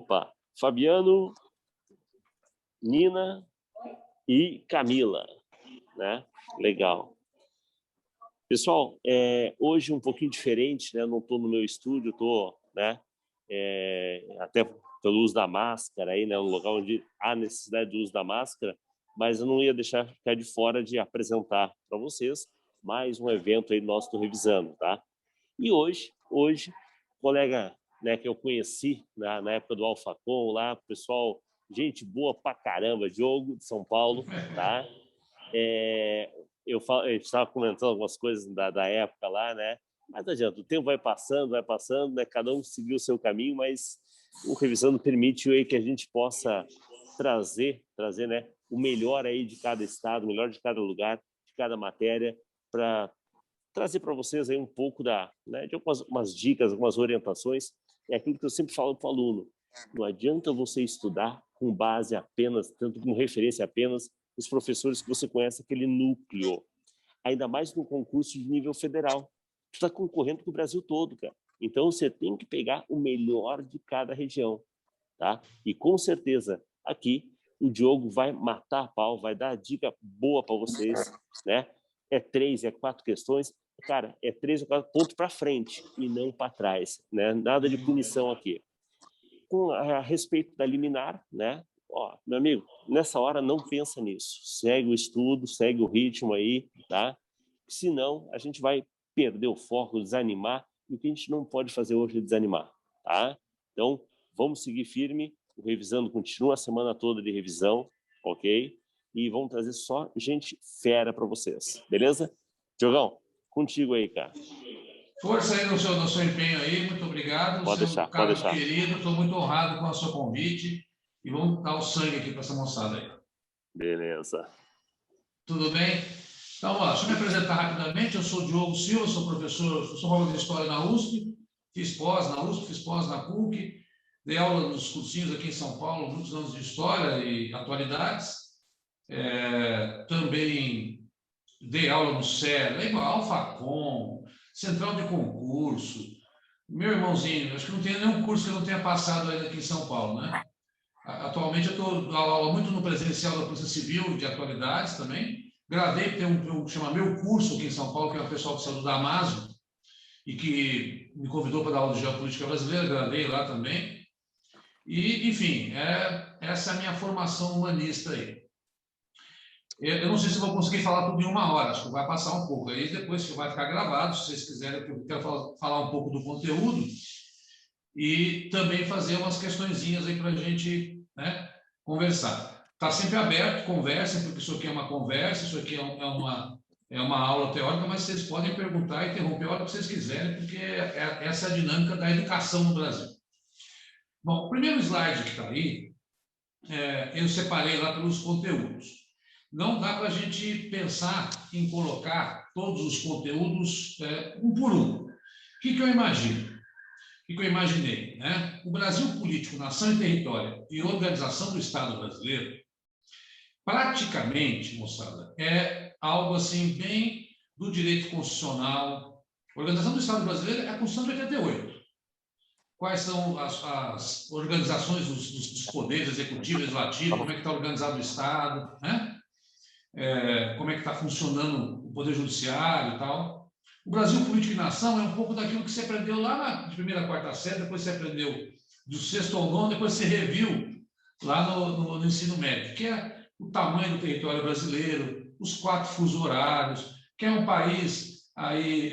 Opa, Fabiano, Nina e Camila, né? Legal. Pessoal, hoje um pouquinho diferente, né? Não estou no meu estúdio, estou, né? Até pelo uso da máscara aí, né? Um local onde há necessidade do uso da máscara, mas eu não ia deixar ficar de fora de apresentar para vocês mais um evento aí nosso do Revisando, tá? E hoje, colega, né, que eu conheci na época do Alfacom lá, pessoal, gente boa pra caramba, Diogo de São Paulo, tá? Eu estava comentando algumas coisas da época lá, né? Mas não adianta, o tempo vai passando, né? Cada um seguiu o seu caminho, mas o Revisando permite aí que a gente possa trazer, né, o melhor aí de cada estado, o melhor de cada lugar, de cada matéria, para trazer para vocês aí um pouco né, de algumas dicas, algumas orientações. É aquilo que eu sempre falo para o aluno: não adianta você estudar com base apenas, tanto como referência apenas, os professores que você conhece, aquele núcleo. Ainda mais no concurso de nível federal. Tu está concorrendo com o Brasil todo, cara. Então, você tem que pegar o melhor de cada região, tá? E, com certeza, aqui, o Diogo vai matar a pau, vai dar dica boa para vocês, né? 3, 4 questões. Cara, 3 ou 4 pontos para frente e não para trás, né? Nada de punição aqui. A respeito da liminar, né? Ó, meu amigo, nessa hora não pensa nisso. Segue o estudo, segue o ritmo aí, tá? Senão a gente vai perder o foco, desanimar, e o que a gente não pode fazer hoje é desanimar, tá? Então, vamos seguir firme, o Revisando continua a semana toda de revisão, ok? E vamos trazer só gente fera para vocês, beleza? Diogão, contigo aí, cara. Força aí no seu empenho aí, muito obrigado. Pode deixar, pode deixar. Querido, estou muito honrado com o seu convite e vamos dar o sangue aqui para essa moçada aí. Beleza. Tudo bem? Então, ó, deixa eu me apresentar rapidamente. Eu sou Diogo Silva, sou professor, sou professor de História na USP, fiz pós na USP, fiz pós na PUC, dei aula nos cursinhos aqui em São Paulo, muitos anos de História e Atualidades. Também dei aula no CER, Alfacom, Central de Concurso. Meu irmãozinho, acho que não tem nenhum curso que eu não tenha passado ainda aqui em São Paulo, né? Atualmente eu estou dando aula muito no presencial da Polícia Civil, de atualidades também. Gravei, tem um chama Meu Curso aqui em São Paulo, que é o pessoal que saiu do Damásio, e que me convidou para dar aula de geopolítica brasileira, gravei lá também. E, enfim, essa é a minha formação humanista aí. Eu não sei se vou conseguir falar tudo em 1 hora, acho que vai passar um pouco. Aí depois que vai ficar gravado, se vocês quiserem, eu quero falar um pouco do conteúdo e também fazer umas questõezinhas aí para a gente, né, conversar. Está sempre aberto, conversem, porque isso aqui é uma conversa, isso aqui é uma aula teórica, mas vocês podem perguntar e interromper a hora que vocês quiserem, porque essa é a dinâmica da educação no Brasil. Bom, o primeiro slide que está aí, eu separei lá pelos conteúdos. Não dá para a gente pensar em colocar todos os conteúdos um por um. O que eu imagino? O que eu imaginei? Né? O Brasil político, nação e território e organização do Estado brasileiro, praticamente, moçada, é algo assim bem do direito constitucional. A organização do Estado brasileiro é a Constituição de 88. Quais são as organizações dos poderes executivo, legislativo, como é que está organizado o Estado, né? Como é que está funcionando o Poder Judiciário e tal. O Brasil Político e Nação é um pouco daquilo que você aprendeu lá na primeira, quarta série, depois você aprendeu do 6º ao 9º, depois você reviu lá no ensino médio, que é o tamanho do território brasileiro, os 4 fusos horários, que é um país aí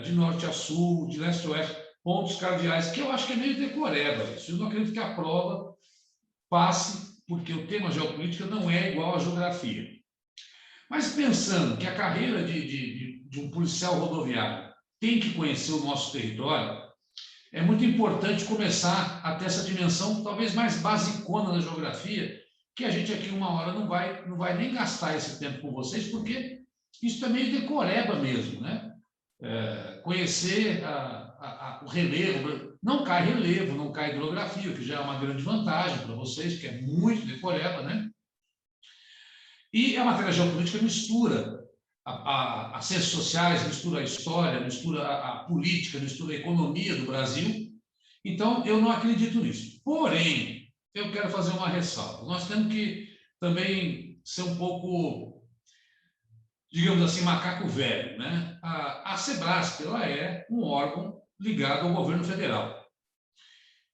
de norte a sul, de leste a oeste, pontos cardeais, que eu acho que é meio decoreba isso. Eu não acredito que a prova passe, porque o tema geopolítica não é igual à geografia. Mas pensando que a carreira de um policial rodoviário tem que conhecer o nosso território, é muito importante começar a ter essa dimensão talvez mais basicona da geografia, que a gente aqui 1 hora não vai nem gastar esse tempo com vocês, porque isso é meio decoreba mesmo, né? Conhecer o relevo, não cai relevo, não cai hidrografia, o que já é uma grande vantagem para vocês, que é muito decoreba, né? E a matéria geopolítica mistura as ciências sociais, mistura a história, mistura a política, mistura a economia do Brasil Então, eu não acredito nisso. Porém, eu quero fazer uma ressalva. Nós temos que também ser um pouco, digamos assim, macaco velho, né? A Sebrasp, ela é um órgão ligado ao governo federal.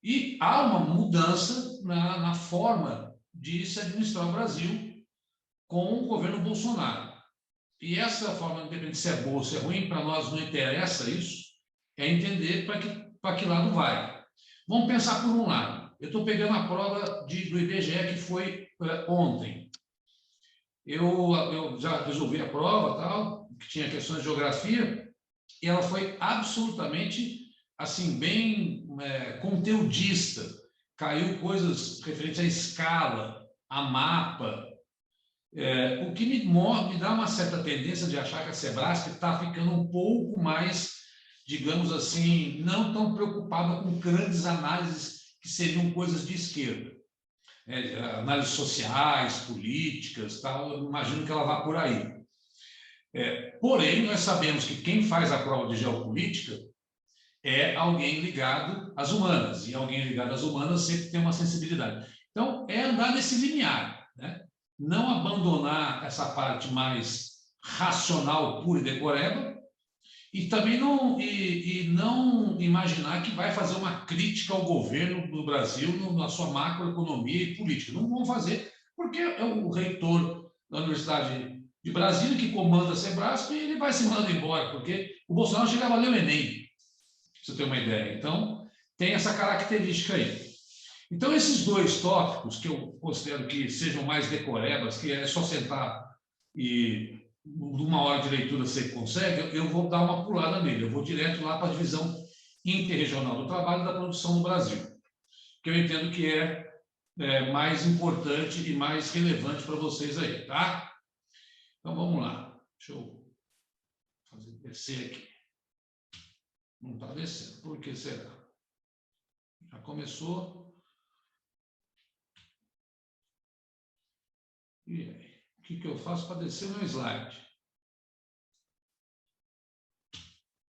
E há uma mudança na forma de se administrar o Brasil com o governo Bolsonaro. E essa forma, independente se é boa ou se é ruim, para nós não interessa isso, é entender para que lado vai. Vamos pensar por um lado. Eu estou pegando a prova do IBGE que foi ontem. Eu já resolvi a prova, tal, que tinha questões de geografia, e ela foi absolutamente, assim, bem conteudista. Caiu coisas referentes à escala, a mapa, o que me dá uma certa tendência de achar que a Sebrasp está ficando um pouco mais, digamos assim, não tão preocupada com grandes análises que seriam coisas de esquerda. Análises sociais, políticas, tal, eu imagino que ela vá por aí. Porém, nós sabemos que quem faz a prova de geopolítica é alguém ligado às humanas, e alguém ligado às humanas sempre tem uma sensibilidade. Então, é andar nesse limiar, né? Não abandonar essa parte mais racional, pura e decoreba, e também não imaginar que vai fazer uma crítica ao governo do Brasil na sua macroeconomia e política. Não vão fazer, porque é o reitor da Universidade de Brasília que comanda a Sebrasp e ele vai se mandando embora, porque o Bolsonaro chegava a ler o Enem, para você ter uma ideia. Então, tem essa característica aí. Então, esses dois tópicos, que eu considero que sejam mais decorebas, que é só sentar e numa hora de leitura você consegue, eu vou dar uma pulada nele, eu vou direto lá para a divisão interregional do trabalho e da produção no Brasil, que eu entendo que é mais importante e mais relevante para vocês aí, tá? Então, vamos lá. Deixa eu fazer descer aqui. Não está descendo. Por que será? Já começou. E aí? O que eu faço para descer meu slide?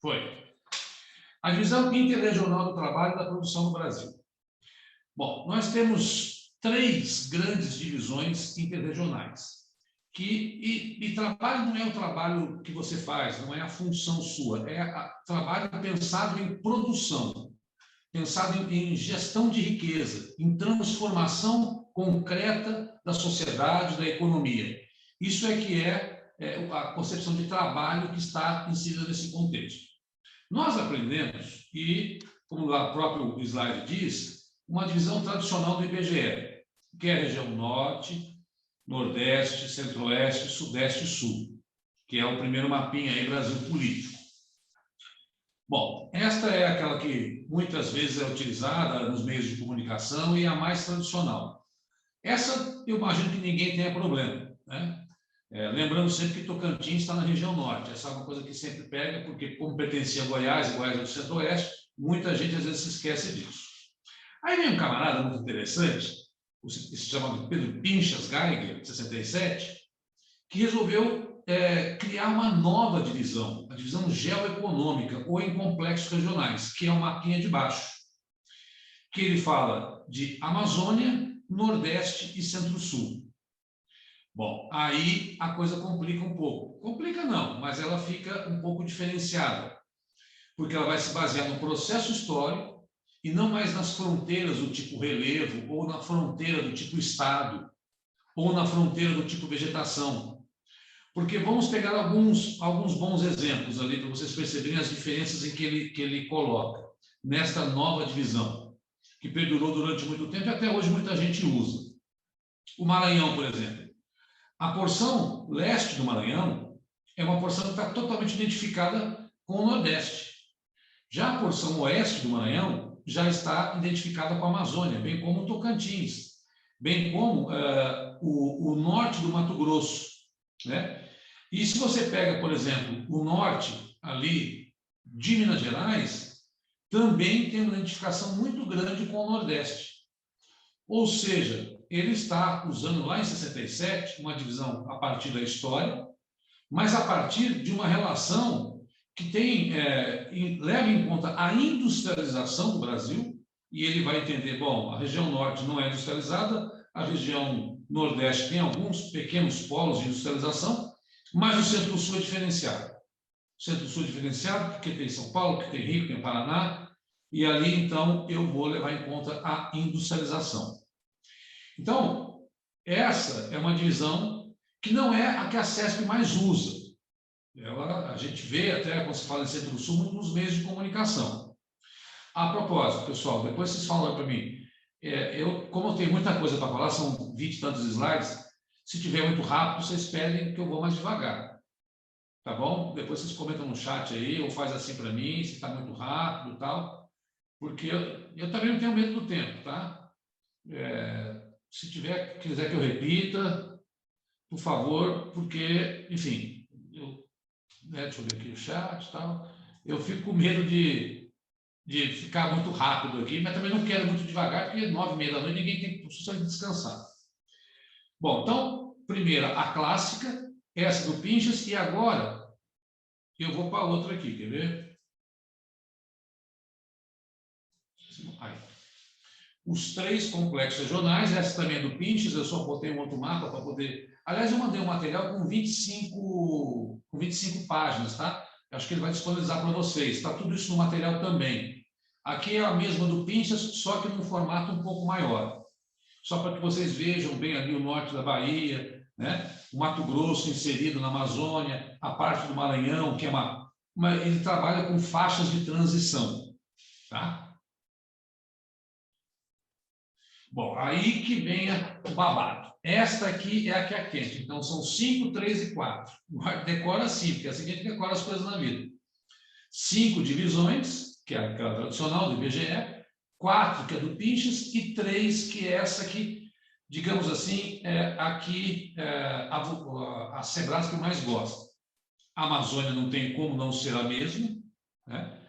Foi. A divisão interregional do trabalho e da produção no Brasil. Bom, nós temos 3 grandes divisões interregionais. E trabalho não é o trabalho que você faz, não é a função sua, trabalho pensado em produção, pensado em gestão de riqueza, em transformação concreta da sociedade, da economia. Isso que é a concepção de trabalho que está inserida nesse contexto. Nós aprendemos, e como lá o próprio slide diz, uma divisão tradicional do IBGE, que é a região norte, nordeste, centro-oeste, sudeste e sul, que é o primeiro mapinha aí, Brasil político. Bom, esta é aquela que muitas vezes é utilizada nos meios de comunicação e é a mais tradicional. Essa, eu imagino que ninguém tenha problema, né? Lembrando sempre que Tocantins está na região norte. Essa é uma coisa que sempre pega, porque como pertencia a Goiás, e Goiás é do centro-oeste, muita gente às vezes se esquece disso. Aí vem um camarada muito interessante, se chama Pedro Pinchas Geiger, de 67, que resolveu criar uma nova divisão, a divisão geoeconômica, ou em complexos regionais, que é o mapinha de baixo, que ele fala de Amazônia, Nordeste e Centro-Sul. Bom, aí a coisa complica um pouco. Complica não, mas ela fica um pouco diferenciada, porque ela vai se basear no processo histórico e não mais nas fronteiras do tipo relevo, ou na fronteira do tipo estado, ou na fronteira do tipo vegetação. Porque vamos pegar alguns bons exemplos ali para vocês perceberem as diferenças em que ele coloca nesta nova divisão, que perdurou durante muito tempo e até hoje muita gente usa. O Maranhão, por exemplo. A porção leste do Maranhão é uma porção que está totalmente identificada com o Nordeste. Já a porção oeste do Maranhão já está identificada com a Amazônia, bem como o Tocantins, bem como o norte do Mato Grosso, né? E se você pega, por exemplo, o norte ali de Minas Gerais, também tem uma identificação muito grande com o Nordeste. Ou seja, ele está usando lá em 67 uma divisão a partir da história, mas a partir de uma relação que leva em conta a industrialização do Brasil e ele vai entender, bom, a região norte não é industrializada, a região nordeste tem alguns pequenos polos de industrialização, mas o centro-sul é diferenciado. O centro-sul é diferenciado porque tem São Paulo, que tem Rio, tem Paraná, e ali, então, eu vou levar em conta a industrialização. Então, essa é uma divisão que não é a que a CESP mais usa. A gente vê até, quando se fala em centro-sul, muito nos meios de comunicação. A propósito, pessoal, depois vocês falam para mim, como eu tenho muita coisa para falar, são 20 e tantos slides, se tiver muito rápido, vocês pedem que eu vou mais devagar. Tá bom? Depois vocês comentam no chat aí, ou faz assim para mim, se está muito rápido e tal, porque eu também não tenho medo do tempo, tá? Se quiser que eu repita, por favor, porque, enfim, deixa eu ver aqui o chat e tal, eu fico com medo de ficar muito rápido aqui, mas também não quero muito devagar, porque 9h30 da noite ninguém tem posição de descansar. Bom, então, primeira, a clássica, essa do Pinchas, e agora eu vou para outra aqui, quer ver? Aí. Os 3 complexos regionais, essa também é do Pinchas, eu só botei um outro mapa para poder... Aliás, eu mandei um material com 25 páginas, tá? Acho que ele vai disponibilizar para vocês. Está tudo isso no material também. Aqui é a mesma do Pinchas, só que num formato um pouco maior. Só para que vocês vejam bem ali o norte da Bahia, né? O Mato Grosso inserido na Amazônia, a parte do Maranhão, que é ele trabalha com faixas de transição, tá? Bom, aí que vem o babado. Esta aqui é a que é quente. Então, são 5, 3 e 4. Decora assim, porque é assim que a gente decora as coisas na vida. 5 divisões, que é aquela tradicional do IBGE, 4, que é do Pinchas, e 3, que é essa que, digamos assim, a Sebrasp que mais gosta. A Amazônia não tem como não ser a mesma, né?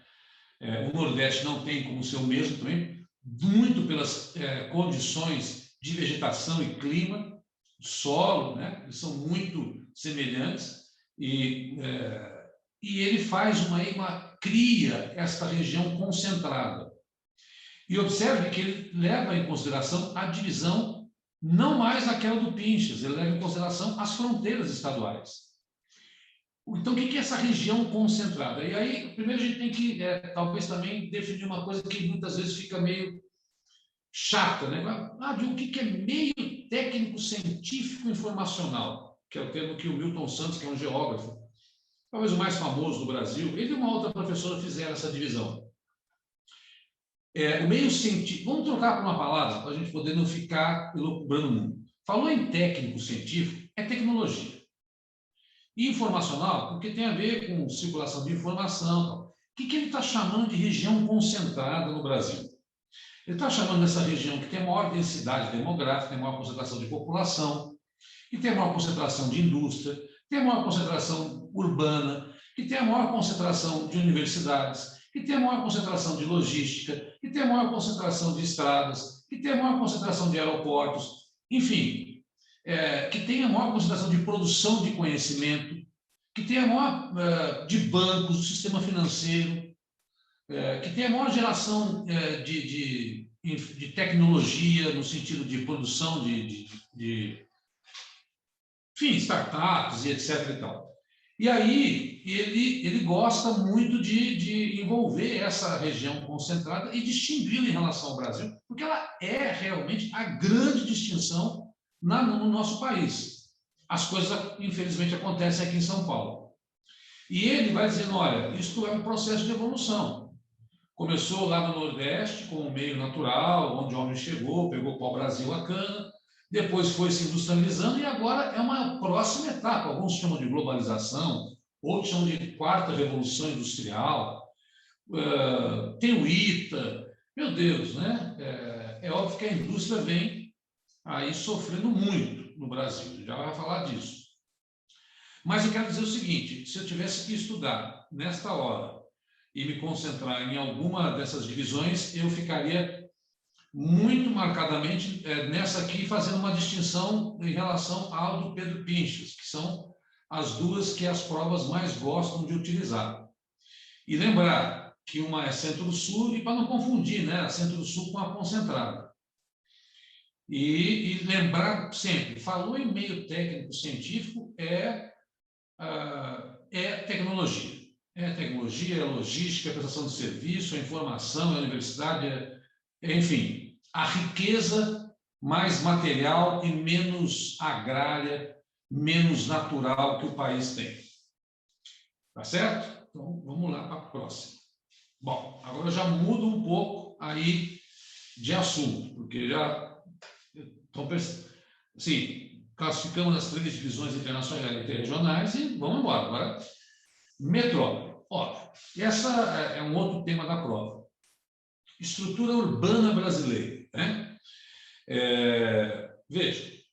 O Nordeste não tem como ser o mesmo também, muito pelas condições de vegetação e clima, solo, né? Eles são muito semelhantes, e ele faz cria esta região concentrada. E observe que ele leva em consideração a divisão, não mais aquela do Pinchas, ele leva em consideração as fronteiras estaduais. Então, o que é essa região concentrada? E aí, primeiro a gente tem que, talvez também, definir uma coisa que muitas vezes fica meio chata, né? O que é meio técnico-científico informacional, que é o termo que o Milton Santos, que é um geógrafo, talvez o mais famoso do Brasil, ele e uma outra professora fizeram essa divisão. O meio científico, vamos trocar por uma palavra para a gente poder não ficar elucubrando o mundo. Falou em técnico-científico, é tecnologia. E informacional, porque tem a ver com circulação de informação. O que ele está chamando de região concentrada no Brasil? Ele está chamando dessa região que tem maior densidade demográfica, tem maior concentração de população, que tem maior concentração de indústria, tem maior concentração urbana, que tem a maior concentração de universidades, que tem a maior concentração de logística, que tem a maior concentração de estradas, que tem a maior concentração de aeroportos, enfim, que tem a maior concentração de produção de conhecimento, que tem a maior de bancos, do sistema financeiro, que tem a maior geração de tecnologia no sentido de produção enfim, startups e etc. e tal. E aí ele gosta muito de envolver essa região concentrada e distingui-la em relação ao Brasil, porque ela é realmente a grande distinção no nosso país. As coisas, infelizmente, acontecem aqui em São Paulo. E ele vai dizendo, olha, isso é um processo de evolução. Começou lá no Nordeste, com o meio natural, onde o homem chegou, pegou pau-brasil a cana, depois foi se industrializando e agora é uma próxima etapa. Alguns chamam de globalização, outros chamam de quarta revolução industrial. Tem o ITA, meu Deus, né? É óbvio que a indústria vem aí sofrendo muito no Brasil, já vai falar disso. Mas eu quero dizer o seguinte, se eu tivesse que estudar nesta hora e me concentrar em alguma dessas divisões, eu ficaria muito marcadamente nessa aqui, fazendo uma distinção em relação ao do Pedro Pinchas, que são as duas que as provas mais gostam de utilizar. E lembrar que uma é Centro-Sul, e para não confundir, né, a Centro-Sul com a Concentrada. E lembrar sempre, falou em meio técnico científico, é tecnologia. É tecnologia, é logística, é prestação de serviço, é informação, é universidade, enfim, a riqueza mais material e menos agrária, menos natural que o país tem. Tá certo? Então, vamos lá para a próxima. Bom, agora eu já mudo um pouco aí de assunto, porque já assim, classificamos as 3 divisões internacionais e interregionais e vamos embora. Agora, metrópole. Ó, essa é um outro tema da prova. Estrutura urbana brasileira, né? Veja,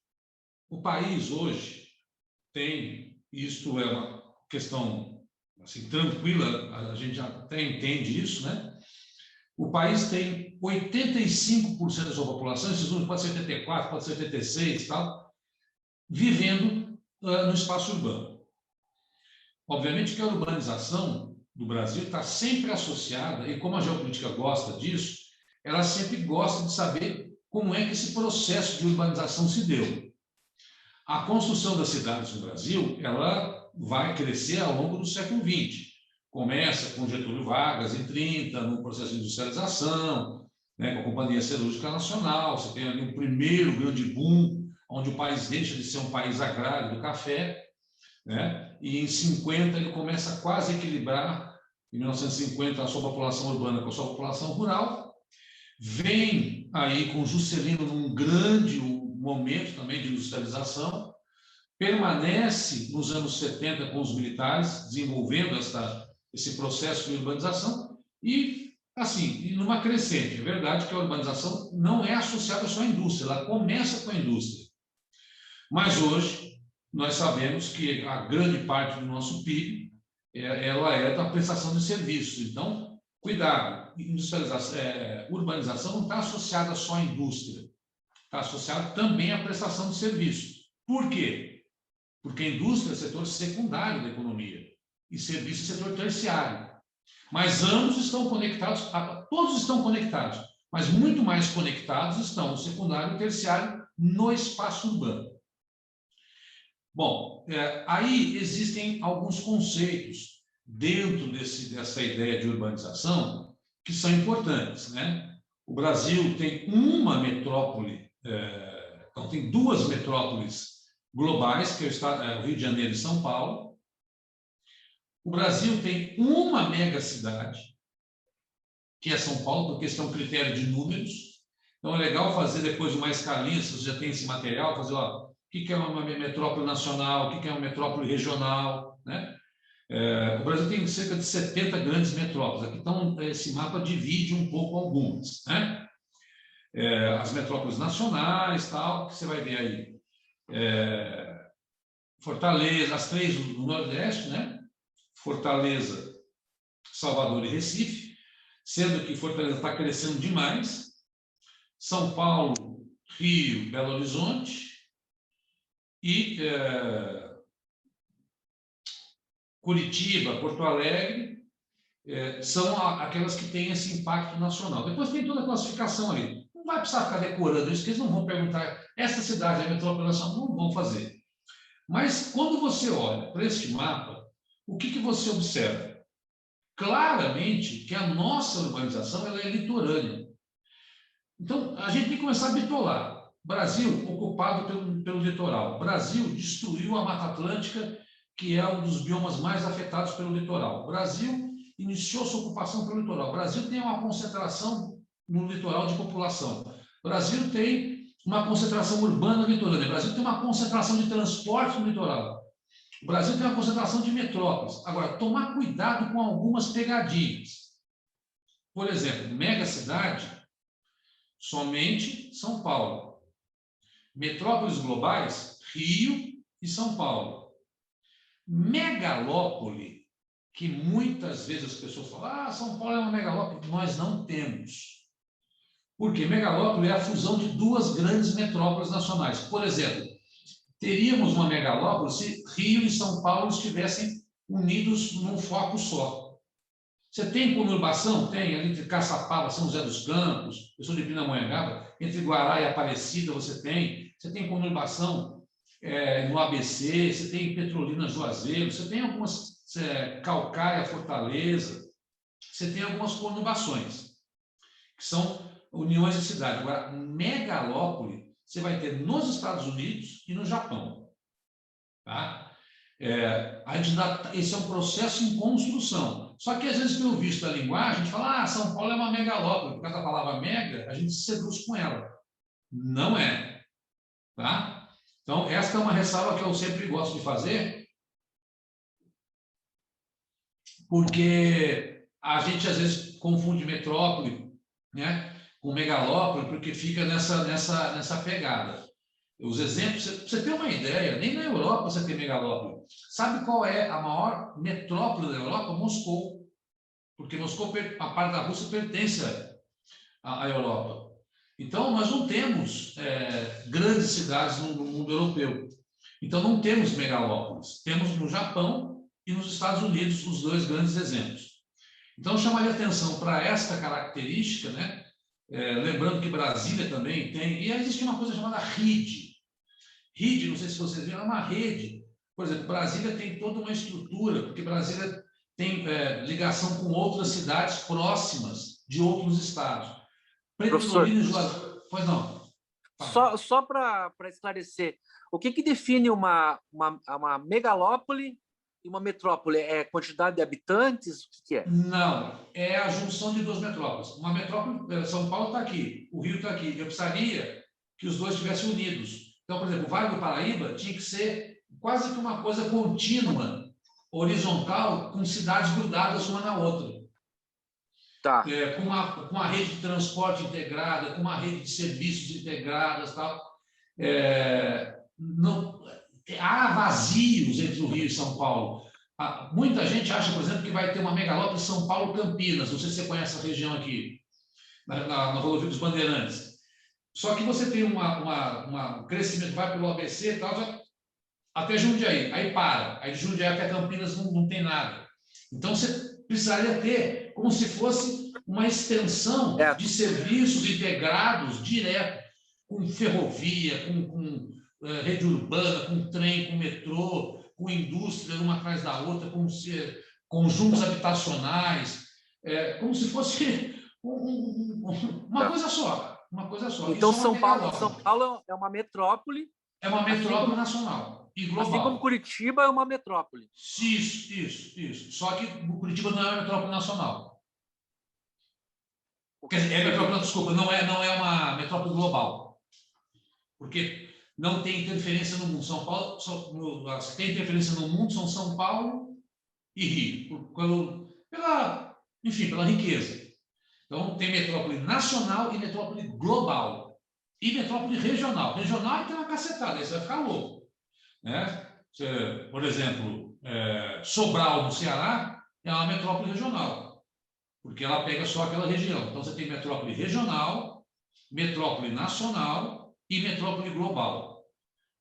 o país hoje tem, isto é uma questão assim, tranquila, a gente já até entende isso, né? O país tem 85% da sua população, esses números pode ser 84, pode ser 86 e tal, vivendo no espaço urbano. Obviamente que a urbanização do Brasil está sempre associada, e como a geopolítica gosta disso, ela sempre gosta de saber como é que esse processo de urbanização se deu. A construção das cidades no Brasil, ela vai crescer ao longo do século XX. Começa com Getúlio Vargas em 30, no processo de industrialização, né, com a Companhia Siderúrgica Nacional, você tem ali um primeiro grande boom, onde o país deixa de ser um país agrário do café, né, e em 50 ele começa a quase equilibrar, em 1950, a sua população urbana com a sua população rural. Vem aí com Juscelino num grande momento também de industrialização, permanece nos anos 70 com os militares, desenvolvendo esse processo de urbanização e, assim, numa crescente. É verdade que a urbanização não é associada só à indústria, ela começa com a indústria. Mas hoje, nós sabemos que a grande parte do nosso PIB ela é da prestação de serviços. Então, cuidado, urbanização não está associada só à indústria, está associada também à prestação de serviços. Por quê? Porque a indústria é setor secundário da economia e serviço é setor terciário. Mas ambos estão conectados, todos estão conectados, mas muito mais conectados estão o secundário e o terciário no espaço urbano. Bom, aí existem alguns conceitos dentro dessa ideia de urbanização que são importantes, né? O Brasil tem uma metrópole, então tem 2 metrópoles globais, que é o Rio de Janeiro e São Paulo. O Brasil tem uma megacidade, que é São Paulo, porque esse é um critério de números. Então é legal fazer depois uma escalinha, se você já tem esse material, fazer o que é uma metrópole nacional, o que é uma metrópole regional, né? O Brasil tem cerca de 70 grandes metrópoles. Aqui, então, esse mapa divide um pouco algumas, né? As metrópoles nacionais, tal, que você vai ver aí. Fortaleza, as 3 do Nordeste, né? Fortaleza, Salvador e Recife, sendo que Fortaleza está crescendo demais. São Paulo, Rio, Belo Horizonte e Curitiba, Porto Alegre, são aquelas que têm esse impacto nacional. Depois tem toda a classificação ali. Não vai precisar ficar decorando isso, que eles não vão perguntar essa cidade é metrópole nacional, não vão fazer. Mas quando você olha para este mapa, o que você observa? Claramente que a nossa urbanização ela é litorânea. Então, a gente tem que começar a bitolar. Brasil ocupado pelo litoral. Brasil destruiu a Mata Atlântica, que é um dos biomas mais afetados pelo litoral. Brasil iniciou sua ocupação pelo litoral. Brasil tem uma concentração no litoral de população. Brasil tem uma concentração urbana litorânea. Brasil tem uma concentração de transporte no litoral. O Brasil tem uma concentração de metrópoles. Agora, tomar cuidado com algumas pegadinhas. Por exemplo, megacidade, somente São Paulo. Metrópoles globais, Rio e São Paulo. Megalópole, que muitas vezes as pessoas falam, São Paulo é uma megalópole. Nós não temos. Porque megalópole é a fusão de 2 grandes metrópoles nacionais. Por exemplo, teríamos uma megalópole se Rio e São Paulo estivessem unidos num foco só. Você tem conurbação? Tem, ali entre Caçapava, São José dos Campos, eu sou de Pindamonhangaba, entre Guará e Aparecida você tem conurbação no ABC, você tem Petrolina Juazeiro, você tem algumas, Caucaia, Fortaleza, você tem algumas conurbações, que são uniões de cidade. Agora, megalópole, você vai ter nos Estados Unidos e no Japão. Tá? Esse é um processo em construção. Só que, às vezes, pelo visto da linguagem, a gente fala, São Paulo é uma megalópole. Por causa da palavra mega, a gente se seduz com ela. Não é. Tá? Então, esta é uma ressalva que eu sempre gosto de fazer, porque a gente, às vezes, confunde metrópole, né, com megalópole, porque fica nessa pegada. Os exemplos, você tem uma ideia, nem na Europa você tem megalópole. Sabe qual é a maior metrópole da Europa? Moscou. Porque Moscou, a parte da Rússia, pertence à Europa. Então, nós não temos grandes cidades no mundo europeu. Então, não temos megalópolis. Temos no Japão e nos Estados Unidos os dois grandes exemplos. Então, eu chamaria atenção para esta característica, né? Lembrando que Brasília também tem, e existe uma coisa chamada RID. RID, não sei se vocês viram, é uma rede. Por exemplo, Brasília tem toda uma estrutura, porque Brasília tem ligação com outras cidades próximas de outros estados. Professor, Pois não. só para esclarecer, o que define uma megalópole e uma metrópole? É quantidade de habitantes? O que é? Não, é a junção de duas metrópoles. Uma metrópole, São Paulo está aqui, o Rio está aqui. Eu precisaria que os dois estivessem unidos. Então, por exemplo, o Vale do Paraíba tinha que ser quase que uma coisa contínua, horizontal, com cidades grudadas uma na outra. Tá. Com uma rede de transporte integrada, com uma rede de serviços integradas, tal. Não, há vazios entre o Rio e São Paulo. Muita gente acha, por exemplo, que vai ter uma megalópole São Paulo-Campinas. Não sei se você conhece essa região aqui, na rodovia dos Bandeirantes. Só que você tem um crescimento, vai pelo ABC e tal, até Jundiaí, aí para. Aí de Jundiaí até Campinas não tem nada. Então, você precisaria ter como se fosse uma extensão de serviços integrados direto, com ferrovia, com rede urbana, com trem, com metrô, com indústria uma atrás da outra, com conjuntos habitacionais, como se fosse uma coisa só. Uma coisa só. Então, São Paulo é uma metrópole. É uma metrópole nacional e global. Assim como Curitiba é uma metrópole. Isso. Só que Curitiba não é uma metrópole nacional. Quer dizer, desculpa, não é uma metrópole global. Porque não tem interferência no mundo. São Paulo, se tem interferência no mundo, são São Paulo e Rio, pela riqueza. Então, tem metrópole nacional e metrópole global. E metrópole regional. Regional é que é uma cacetada, aí você vai ficar louco. Né? Por exemplo, Sobral, no Ceará, é uma metrópole regional, porque ela pega só aquela região. Então, você tem metrópole regional, metrópole nacional e metrópole global.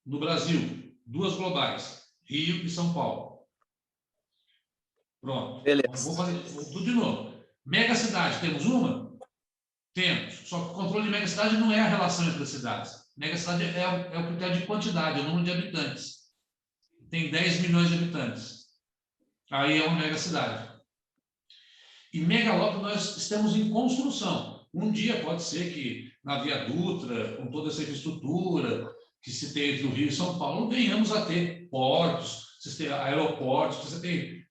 No Brasil, duas globais, Rio e São Paulo. Pronto. Beleza. Vou fazer tudo de novo. Megacidade, temos uma? Temos. Só que o controle de megacidade não é a relação entre as cidades. Megacidade é o critério de quantidade, é o número de habitantes. Tem 10 milhões de habitantes. Aí é uma megacidade. E megalópole nós estamos em construção. Um dia pode ser que na Via Dutra, com toda essa infraestrutura que se tem entre o Rio e São Paulo, venhamos a ter portos, você tem aeroportos, você tem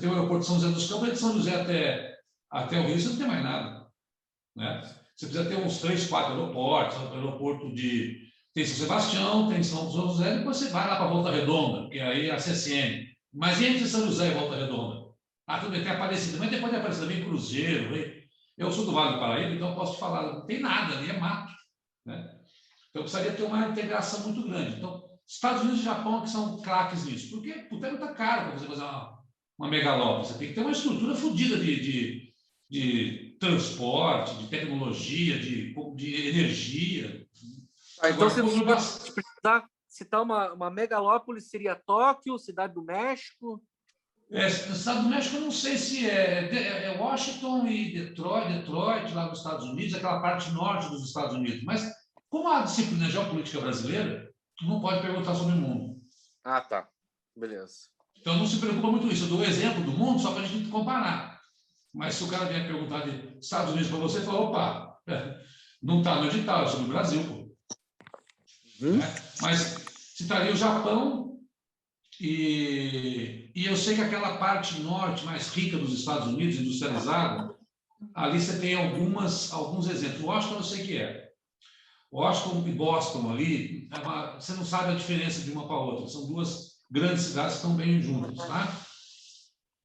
o aeroporto de São José dos Campos, de São José até o Rio, você não tem mais nada. Né? Você precisa ter uns 3, 4 aeroportos, aeroporto tem São Sebastião, tem São José, depois você vai lá para Volta Redonda, que aí é a CSN. Mas e entre São José e Volta Redonda? Tudo bem, tem Aparecida, mas depois de Aparecida vem Cruzeiro. Eu sou do Vale do Paraíba, então posso te falar, não tem nada, ali é mato. Né? Então precisaria ter uma integração muito grande. Então, Estados Unidos e Japão que são craques nisso, porque é muito caro para você fazer uma megalópole. Você tem que ter uma estrutura fodida de transporte, de tecnologia, de energia. Então, se precisar citar uma megalópole, seria Tóquio, Cidade do México? No Estado do México, eu não sei se é Washington e Detroit, lá nos Estados Unidos, aquela parte norte dos Estados Unidos. Mas, como a disciplina geopolítica brasileira, não pode perguntar sobre o mundo. Ah, tá. Beleza. Então, não se preocupa muito com isso. Eu dou o exemplo do mundo só para a gente comparar. Mas se o cara vier perguntar de Estados Unidos para você, fala, opa, não está no edital, é sobre o Brasil. Pô. Né? Mas citaria o Japão e eu sei que aquela parte norte mais rica dos Estados Unidos, industrializada, ali você tem alguns exemplos. Washington eu sei que é. Washington e Boston ali, você não sabe a diferença de uma para a outra. São duas grandes cidades que estão bem juntas, tá?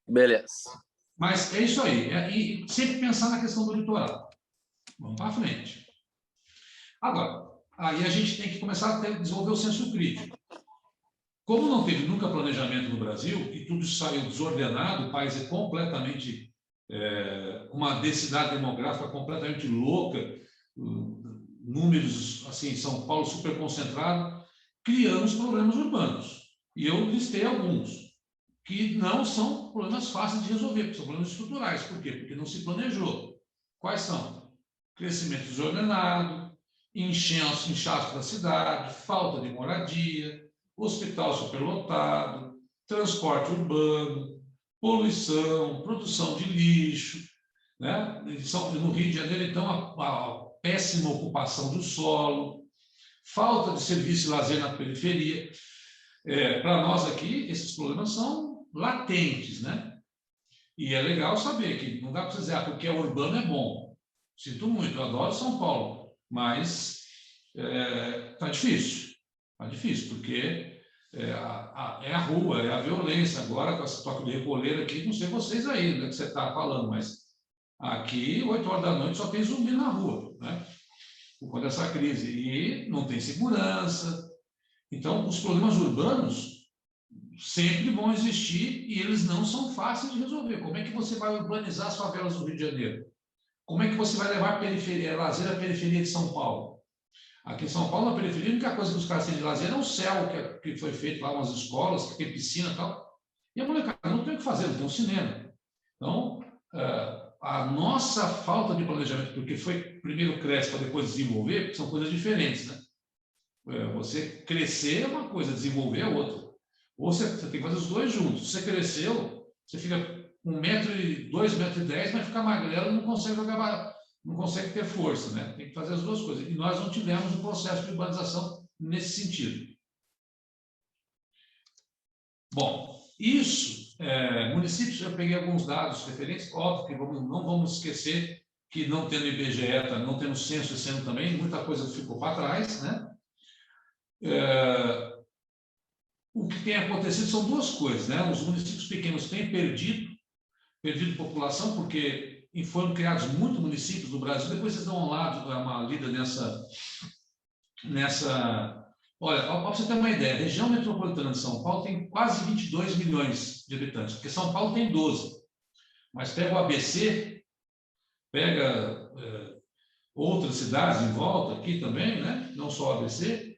Beleza. Mas é isso aí. E sempre pensar na questão do litoral. Vamos para frente. Agora, aí a gente tem que começar a desenvolver o senso crítico. Como não teve nunca planejamento no Brasil e tudo saiu desordenado, o país é completamente uma densidade demográfica completamente louca, números assim, São Paulo super concentrado, criamos problemas urbanos. E eu listei alguns que não são problemas fáceis de resolver, porque são problemas estruturais. Por quê? Porque não se planejou. Quais são? Crescimento desordenado, inchaço da cidade, falta de moradia, hospital superlotado, transporte urbano, poluição, produção de lixo. Né? No Rio de Janeiro, então, a péssima ocupação do solo, falta de serviço e lazer na periferia. Para nós aqui, esses problemas são latentes, né? E é legal saber que não dá para dizer, porque é urbano é bom. Sinto muito, eu adoro São Paulo, mas está difícil. Está difícil, porque é a rua, é a violência. Agora, com essa toque de recolher aqui, não sei vocês aí, né, que você está falando, mas aqui, 8 horas da noite, só tem zumbi na rua, né? Por conta dessa crise. E não tem segurança. Então, os problemas urbanos sempre vão existir e eles não são fáceis de resolver. Como é que você vai urbanizar as favelas do Rio de Janeiro? Como é que você vai levar lazer à periferia de São Paulo? Aqui em São Paulo, na periferia, a única coisa que os caras têm de lazer é o céu, que foi feito lá, umas escolas, que tem piscina e tal. E a molecada não tem o que fazer, não tem um cinema. Então, a nossa falta de planejamento, porque foi primeiro cresce para depois desenvolver, são coisas diferentes, né? Você crescer é uma coisa, desenvolver é outra. Ou você tem que fazer os dois juntos. Se você cresceu, você fica 1 metro e 2,10 metros, mas fica magrelo e não consegue jogar, não consegue ter força, né? Tem que fazer as duas coisas. E nós não tivemos um processo de urbanização nesse sentido. Bom, isso, municípios, eu peguei alguns dados referentes, óbvio que não vamos esquecer que não tendo IBGE, não tendo censo esse ano também, muita coisa ficou para trás, né? O que tem acontecido são duas coisas, né? Os municípios pequenos têm perdido população, porque foram criados muitos municípios no Brasil. Depois vocês dão uma lida nessa. Olha, para você ter uma ideia, a região metropolitana de São Paulo tem quase 22 milhões de habitantes, porque São Paulo tem 12. Mas pega o ABC, pega outras cidades em volta aqui também, né? Não só o ABC.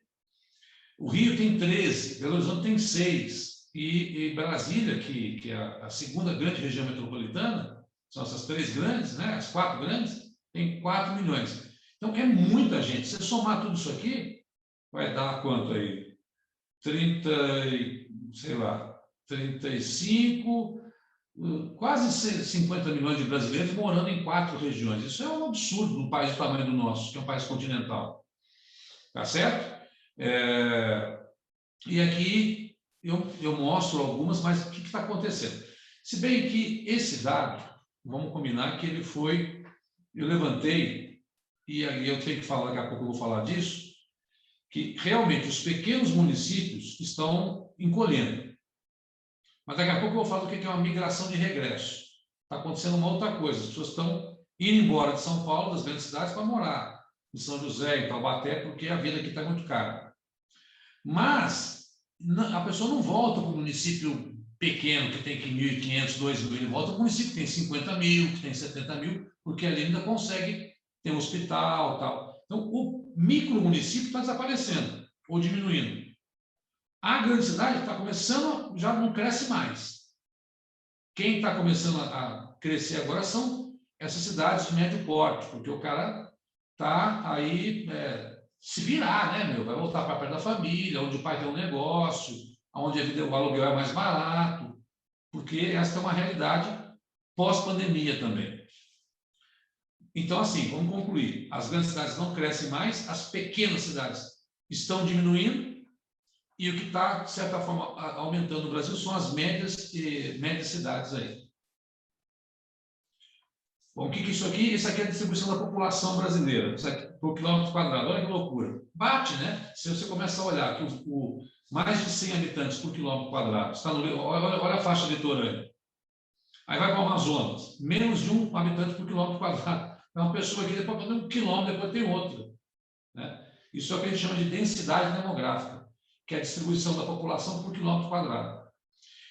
O Rio tem 13, Belo Horizonte tem 6, e Brasília, que é a segunda grande região metropolitana, são essas 3 grandes, né? As 4 grandes, tem 4 milhões. Então, é muita gente. Se você somar tudo isso aqui, vai dar quanto aí? 35, quase 50 milhões de brasileiros morando em 4 regiões. Isso é um absurdo num país do tamanho do nosso, que é um país continental. Tá certo? E aqui eu mostro algumas, mas o que está acontecendo? Se bem que esse dado, vamos combinar que ele foi, eu levantei, e aí eu tenho que falar, daqui a pouco eu vou falar disso, que realmente os pequenos municípios estão encolhendo. Mas daqui a pouco eu vou falar do que é uma migração de regresso. Está acontecendo uma outra coisa, as pessoas estão indo embora de São Paulo, das grandes cidades, para morar em São José, em Taubaté, porque a vida aqui está muito cara. Mas a pessoa não volta para o município pequeno, que tem 1.500, 2.000, ele volta para o município que tem 50 mil, que tem 70 mil, porque ali ainda consegue ter um hospital e tal. Então, o micro-município está desaparecendo ou diminuindo. A grande cidade está começando, já não cresce mais. Quem está começando a crescer agora são essas cidades de médio porte, porque o cara está aí se virar, né, meu? Vai voltar para perto da família, onde o pai tem um negócio, onde o aluguel é mais barato, porque essa é uma realidade pós-pandemia também. Então, assim, vamos concluir. As grandes cidades não crescem mais, as pequenas cidades estão diminuindo, e o que está, de certa forma, aumentando no Brasil são as médias cidades aí. Bom, o que é isso aqui? Isso aqui é a distribuição da população brasileira, isso aqui, por quilômetro quadrado. Olha que loucura. Bate, né? Se você começa a olhar que mais de 100 habitantes por quilômetro quadrado, está olha a faixa litorânea. Aí vai para o Amazonas, menos de 1 habitante por quilômetro quadrado. É uma pessoa que depois tem 1 quilômetro, depois tem outra. Né? Isso é o que a gente chama de densidade demográfica, que é a distribuição da população por quilômetro quadrado.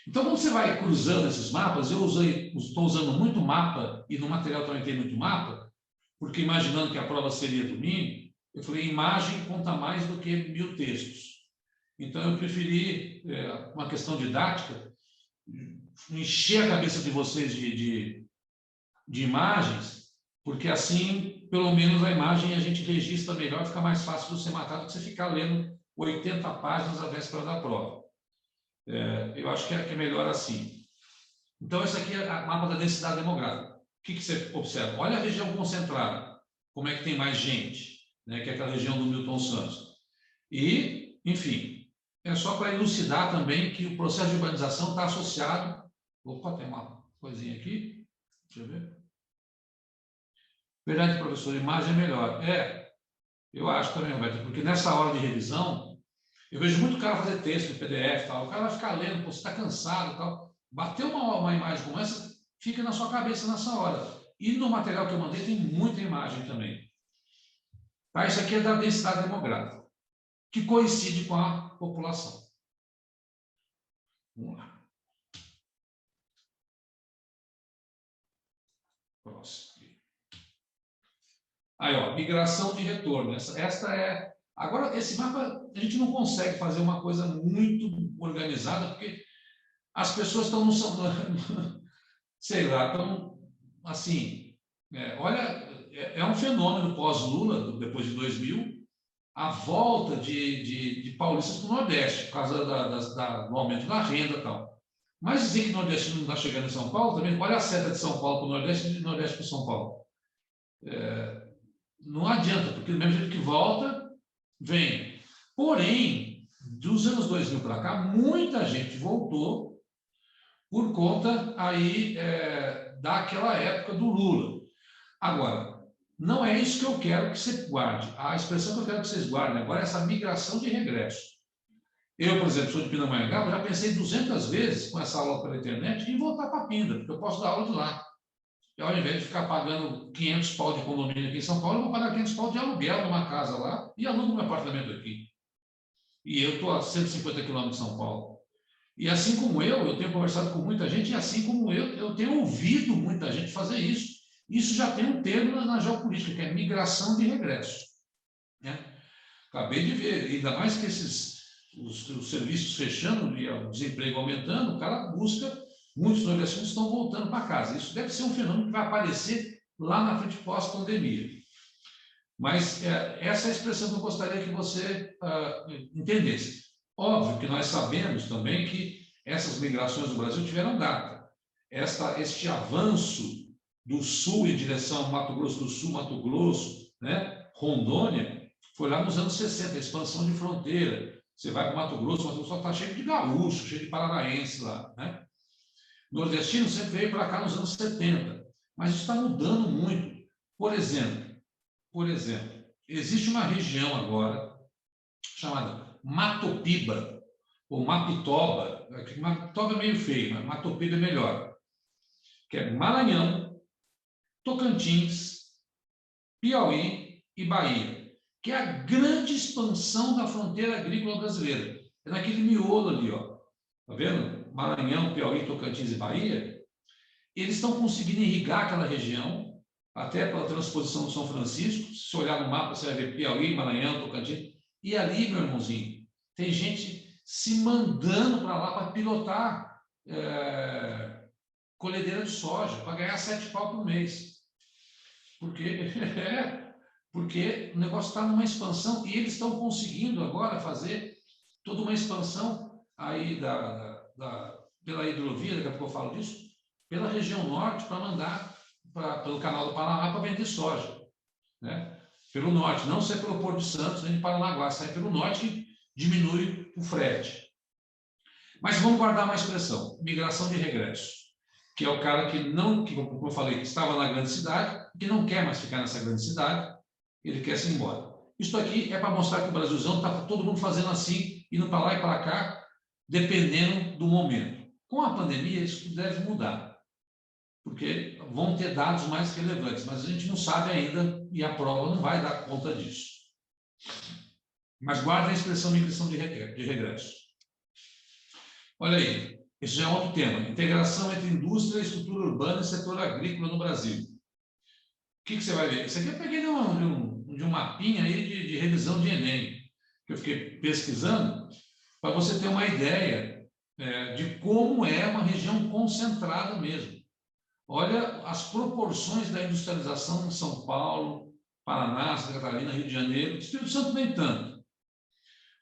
Então, quando você vai cruzando esses mapas, eu estou usando muito mapa, e no material também tem muito mapa, porque imaginando que a prova seria domingo, eu falei, imagem conta mais do que 1000 textos. Então, eu preferi, uma questão didática, encher a cabeça de vocês de imagens, porque assim, pelo menos a imagem a gente registra melhor, fica mais fácil de você matar do que você ficar lendo 80 páginas à véspera da prova. Eu acho que é melhor assim. Então, esse aqui é o mapa da densidade demográfica. O que você observa? Olha a região concentrada, como é que tem mais gente, né, que é aquela região do Milton Santos. E, enfim, é só para elucidar também que o processo de urbanização está associado... Opa, tem uma coisinha aqui. Deixa eu ver. Verdade, professor, imagem é melhor. Eu acho também, Roberto, porque nessa hora de revisão, eu vejo muito cara fazer texto em PDF, tal. O cara vai ficar lendo, você está cansado, tal. Bateu uma imagem como essa, fica na sua cabeça nessa hora. E no material que eu mandei tem muita imagem também. Tá? Isso aqui é da densidade demográfica, que coincide com a população. Vamos lá. Próximo. Aí, ó, migração de retorno. Esta é... Agora, esse mapa, a gente não consegue fazer uma coisa muito organizada, porque as pessoas estão sei lá, estão assim... olha, é um fenômeno pós-Lula, depois de 2000, a volta de paulistas para o Nordeste, por causa do aumento da renda e tal. Mas dizer que o Nordeste não está chegando em São Paulo, também, olha a seta de São Paulo para o Nordeste e de Nordeste para São Paulo. Não adianta, porque do mesmo jeito que volta, vem. Porém, dos anos 2000 para cá, muita gente voltou por conta aí daquela época do Lula. Agora, não é isso que eu quero que você guarde. A expressão que eu quero que vocês guardem agora é essa migração de regresso. Eu, por exemplo, sou de Pindamonhangaba, já pensei 200 vezes com essa aula pela internet em voltar para Pinda, porque eu posso dar aula de lá. E ao invés de ficar pagando 500 pau de condomínio aqui em São Paulo, eu vou pagar 500 pau de aluguel numa casa lá e alugo meu apartamento aqui. E eu estou a 150 quilômetros de São Paulo. E assim como eu tenho conversado com muita gente, e assim como eu tenho ouvido muita gente fazer isso. Isso já tem um termo na geopolítica, que é migração de regresso. Né? Acabei de ver, ainda mais que os serviços fechando e o desemprego aumentando, o cara busca... Muitos nordestinos estão voltando para casa. Isso deve ser um fenômeno que vai aparecer lá na frente pós-pandemia. Mas essa é a expressão que eu gostaria que você entendesse. Óbvio que nós sabemos também que essas migrações do Brasil tiveram data. Este avanço do sul em direção ao Mato Grosso do Sul, Mato Grosso, né? Rondônia, foi lá nos anos 60, a expansão de fronteira. Você vai para o Mato Grosso está cheio de gaúcho, cheio de paranaense lá, né? Nordestino sempre veio para cá nos anos 70, mas isso está mudando muito. Por exemplo, existe uma região agora chamada Matopiba, ou Mapitoba. Mapitoba é meio feio, mas Matopiba é melhor. Que é Maranhão, Tocantins, Piauí e Bahia, que é a grande expansão da fronteira agrícola brasileira. É naquele miolo ali, ó. Tá vendo? Maranhão, Piauí, Tocantins e Bahia, eles estão conseguindo irrigar aquela região, até pela transposição do São Francisco. Se olhar no mapa, você vai ver Piauí, Maranhão, Tocantins. E ali, meu irmãozinho, tem gente se mandando para lá para pilotar colhedeira de soja para ganhar 7 pau por mês. Porque o negócio está numa expansão e eles estão conseguindo agora fazer toda uma expansão aí pela hidrovia, daqui a pouco eu falo disso, pela região norte para mandar pelo canal do Paraná para vender soja, né? Pelo norte, não sai pelo Porto de Santos nem de Paranaguá, sai pelo norte que diminui o frete. Mas vamos guardar uma expressão, migração de regresso, que é o cara que não, que, como eu falei, que estava na grande cidade, que não quer mais ficar nessa grande cidade, ele quer se ir embora. Isso aqui é para mostrar que o Brasilzão está todo mundo fazendo assim, indo para lá e para cá, dependendo do momento. Com a pandemia, isso deve mudar, porque vão ter dados mais relevantes, mas a gente não sabe ainda e a prova não vai dar conta disso. Mas guarda a expressão migração de regresso. Olha aí, esse já é outro tema. Integração entre indústria, estrutura urbana e setor agrícola no Brasil. O que você vai ver? Isso aqui eu peguei de um mapinha aí de revisão de Enem, que eu fiquei pesquisando, para você ter uma ideia de como é uma região concentrada mesmo. Olha as proporções da industrialização em São Paulo, Paraná, Santa Catarina, Rio de Janeiro, Espírito Santo nem tanto. O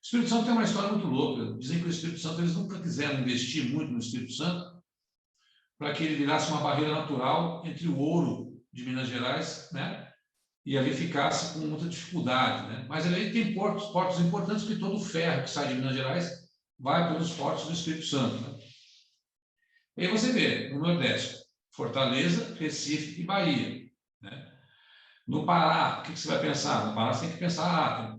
Espírito Santo tem uma história muito louca. Dizem que o Espírito Santo, eles nunca quiseram investir muito no Espírito Santo para que ele virasse uma barreira natural entre o ouro de Minas Gerais, né? E ali ficasse com muita dificuldade, né? Mas ali tem portos importantes, porque todo o ferro que sai de Minas Gerais vai pelos portos do Espírito Santo, né? E aí você vê, no Nordeste, Fortaleza, Recife e Bahia, né? No Pará, o que você vai pensar? No Pará você tem que pensar,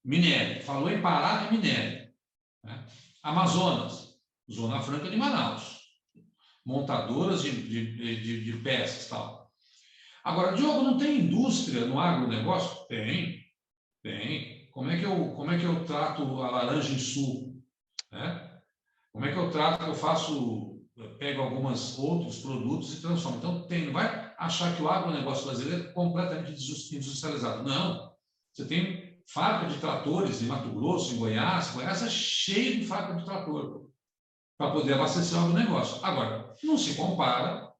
minério. Falou em Pará, é minério, né? Amazonas, Zona Franca de Manaus, montadoras de peças e tal. Agora, Diogo, não tem indústria no agronegócio? Tem. Como é que eu trato a laranja em suco, né? Como é que eu trato, pego alguns outros produtos e transformo. Então, não vai achar que o agronegócio brasileiro é completamente industrializado. Não. Você tem fábrica de tratores em Mato Grosso, em Goiás. Goiás é cheio de fábrica de trator para poder abastecer o agronegócio. Agora, não se compara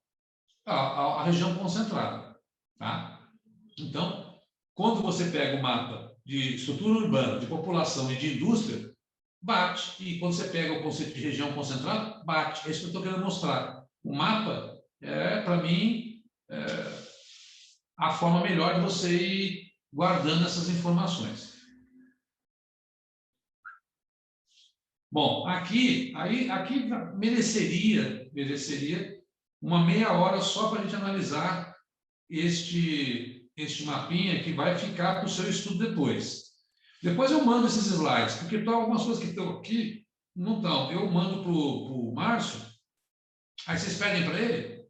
à região concentrada, tá? Então, quando você pega o mapa de estrutura urbana, de população e de indústria, bate. E quando você pega o conceito de região concentrada, bate. É isso que eu estou querendo mostrar. O mapa para mim, a forma melhor de você ir guardando essas informações. Bom, aqui mereceria uma meia hora só para a gente analisar este mapinha que vai ficar para o seu estudo depois. Depois eu mando esses slides, porque algumas coisas que estão aqui não estão. Eu mando para o Márcio, aí vocês pedem para ele?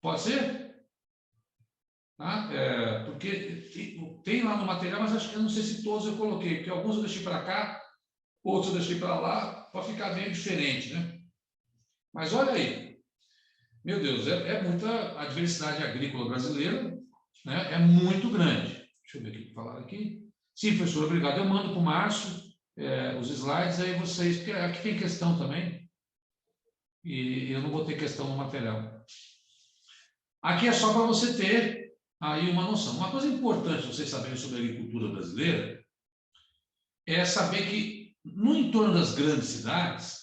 Pode ser? Tá? Porque tem lá no material, mas acho que eu não sei se todos eu coloquei, porque alguns eu deixei para cá, outros eu deixei para lá, para ficar bem diferente, né? Mas olha aí, meu Deus, é muita a diversidade agrícola brasileira, né? É muito grande. Deixa eu ver o que falaram aqui. Sim, professor, obrigado. Eu mando para o Márcio os slides, aí vocês, porque aqui tem questão também, e eu não vou ter questão no material. Aqui é só para você ter aí uma noção. Uma coisa importante vocês saberem sobre a agricultura brasileira é saber que no entorno das grandes cidades,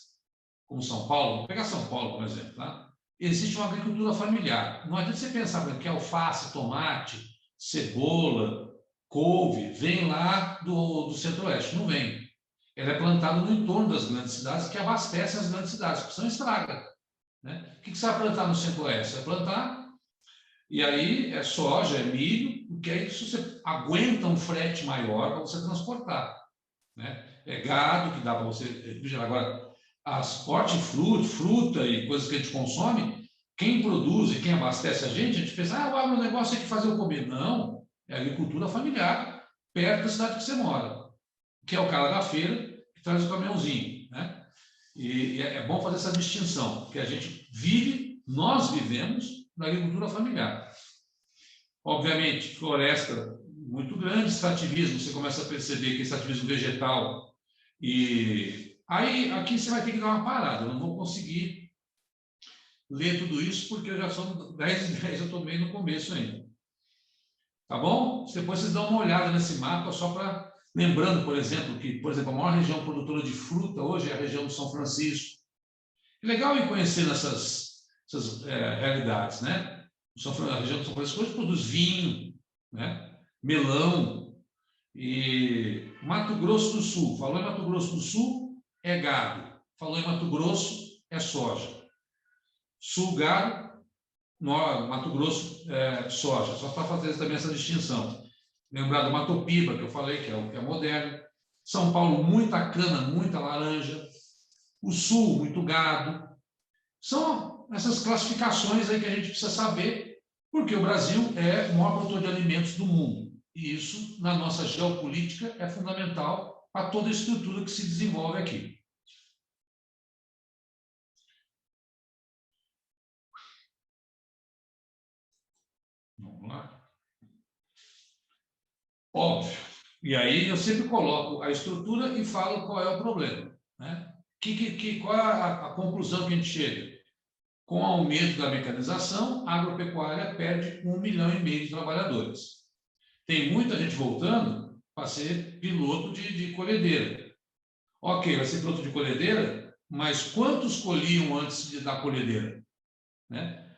como São Paulo, vou pegar São Paulo, por exemplo, tá? Existe uma agricultura familiar. Não adianta você pensar que alface, tomate, cebola, couve, vem lá do centro-oeste. Não vem. Ela é plantada no entorno das grandes cidades, que abastecem as grandes cidades, porque senão estraga, né? O que você vai plantar no centro-oeste? Você vai plantar, e aí é soja, é milho, porque aí você aguenta um frete maior para você transportar, né? É gado que dá para você... Agora, as hortifruti, fruta e coisas que a gente consome, quem produz e quem abastece a gente pensa, o agronegócio tem que fazer o comer. Não, é agricultura familiar, perto da cidade que você mora, que é o cara da feira que traz o caminhãozinho, né? E é bom fazer essa distinção, porque a gente nós vivemos na agricultura familiar. Obviamente, floresta muito grande, extrativismo, você começa a perceber que extrativismo vegetal, e aí aqui você vai ter que dar uma parada, eu não vou conseguir ler tudo isso, porque já são 10h10, eu estou meio no começo ainda. Tá bom? Depois vocês dão uma olhada nesse mapa, só para... Lembrando, por exemplo, que, por exemplo, a maior região produtora de fruta hoje é a região de São Francisco. É legal ir conhecendo essas realidades, né? A região de São Francisco hoje produz vinho, né? Melão. E Mato Grosso do Sul, falou em Mato Grosso do Sul, é gado. Falou em Mato Grosso, é soja. Sul, gado, Mato Grosso, soja. Só para fazer também essa distinção. Lembrar do Mato Piba, que eu falei, que é moderno. São Paulo, muita cana, muita laranja. O Sul, muito gado. São essas classificações aí que a gente precisa saber, porque o Brasil é o maior produtor de alimentos do mundo. E isso, na nossa geopolítica, é fundamental para toda a estrutura que se desenvolve aqui. Vamos lá. Óbvio. E aí eu sempre coloco a estrutura e falo qual é o problema, né? Qual é a conclusão que a gente chega? Com o aumento da mecanização, a agropecuária perde 1,5 milhão de trabalhadores. Tem muita gente voltando para ser piloto de colhedeira. Ok, vai ser piloto de colhedeira, mas quantos colhiam antes da colhedeira? Né?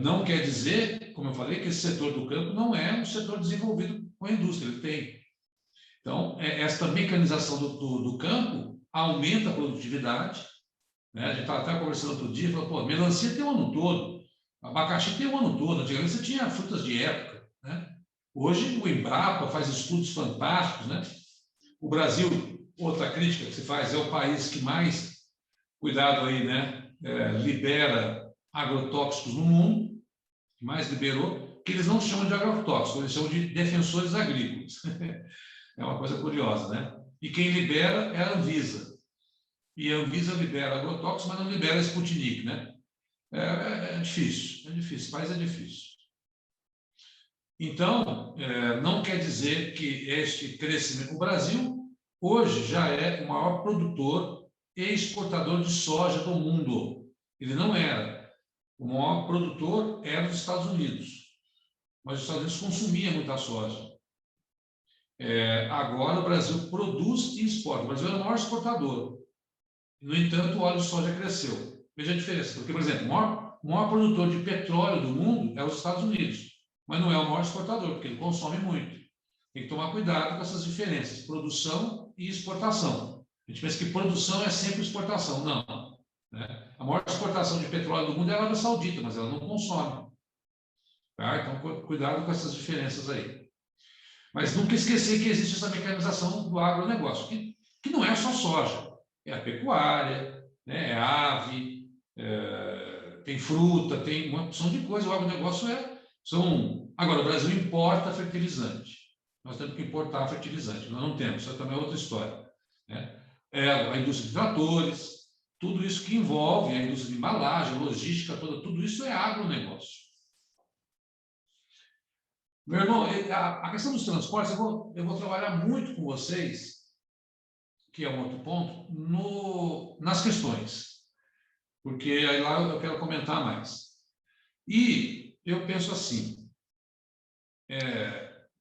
Não quer dizer, como eu falei, que esse setor do campo não é um setor desenvolvido com a indústria, ele tem. Então, esta mecanização do campo aumenta a produtividade. Né? A gente estava até conversando outro dia, falou, pô, melancia tem o ano todo, abacaxi tem o ano todo. Antigamente você tinha frutas de época. Né? Hoje o Embrapa faz estudos fantásticos. Né? O Brasil, outra crítica que se faz, é o país que mais, cuidado aí, né? Libera agrotóxicos no mundo, que mais liberou, que eles não chamam de agrotóxicos, eles chamam de defensores agrícolas. É uma coisa curiosa, né? E quem libera é a Anvisa. E a Anvisa libera agrotóxicos, mas não libera Sputnik, né? É difícil, esse país é difícil. Então, não quer dizer que este crescimento... O Brasil, hoje, já é o maior produtor e exportador de soja do mundo. Ele não era. O maior produtor era os Estados Unidos. Mas os Estados Unidos consumiam muita soja. Agora, o Brasil produz e exporta. O Brasil é o maior exportador. No entanto, o óleo de soja cresceu. Veja a diferença. Porque, por exemplo, o maior produtor de petróleo do mundo é os Estados Unidos. Mas não é o maior exportador, porque ele consome muito. Tem que tomar cuidado com essas diferenças, produção e exportação. A gente pensa que produção é sempre exportação. Não. Né? A maior exportação de petróleo do mundo é a Arábia Saudita, mas ela não consome. Tá? Então, cuidado com essas diferenças aí. Mas nunca esquecer que existe essa mecanização do agronegócio, que não é só soja. É a pecuária, né? É ave, tem fruta, tem uma opção de coisa. O agronegócio Agora, o Brasil importa fertilizante. Nós temos que importar fertilizante. Nós não temos, isso também é outra história. Né? A indústria de tratores, tudo isso que envolve a indústria de embalagem, logística toda, tudo isso é agronegócio. Meu irmão, a questão dos transportes, eu vou trabalhar muito com vocês, que é um outro ponto, nas questões. Porque aí lá eu quero comentar mais. E eu penso assim,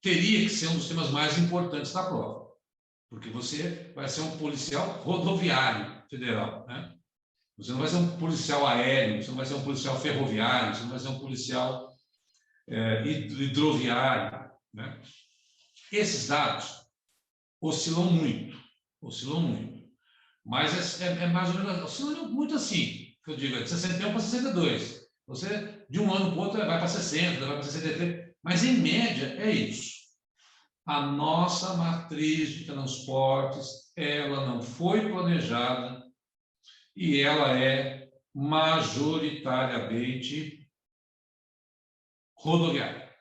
teria que ser um dos temas mais importantes da prova, porque você vai ser um policial rodoviário federal, né? Você não vai ser um policial aéreo, você não vai ser um policial ferroviário, você não vai ser um policial hidroviário, né? Esses dados oscilam muito, mas é mais ou menos, oscilam muito assim, que eu digo, de 61 para 62. Você, de um ano para o outro, vai para 60, vai para 63, mas em média é isso. A nossa matriz de transportes, ela não foi planejada e ela é majoritariamente rodoviária.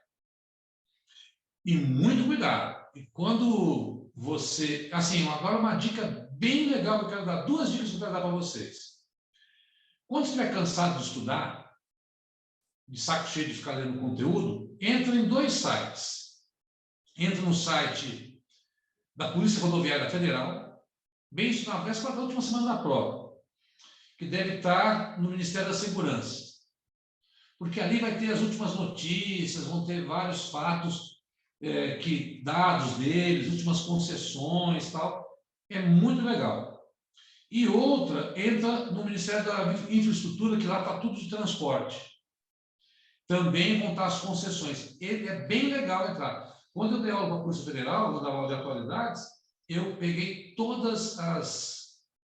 E muito cuidado. E quando você... Assim, agora uma dica bem legal que eu quero dar, 2 dicas que eu quero dar para vocês. Quando você estiver cansado de estudar, de saco cheio de ficar lendo conteúdo, entra em 2 sites. Entra no site da Polícia Rodoviária Federal, bem isso na véspera da última semana da prova, que que deve estar no Ministério da Segurança. Porque ali vai ter as últimas notícias, vão ter vários fatos, dados deles, últimas concessões, tal. É muito legal. E outra entra no Ministério da Infraestrutura, que lá está tudo de transporte. Também vão estar as concessões. É bem legal entrar. Quando eu dei aula para a Polícia Federal, eu dava aula de atualidades, eu peguei todas as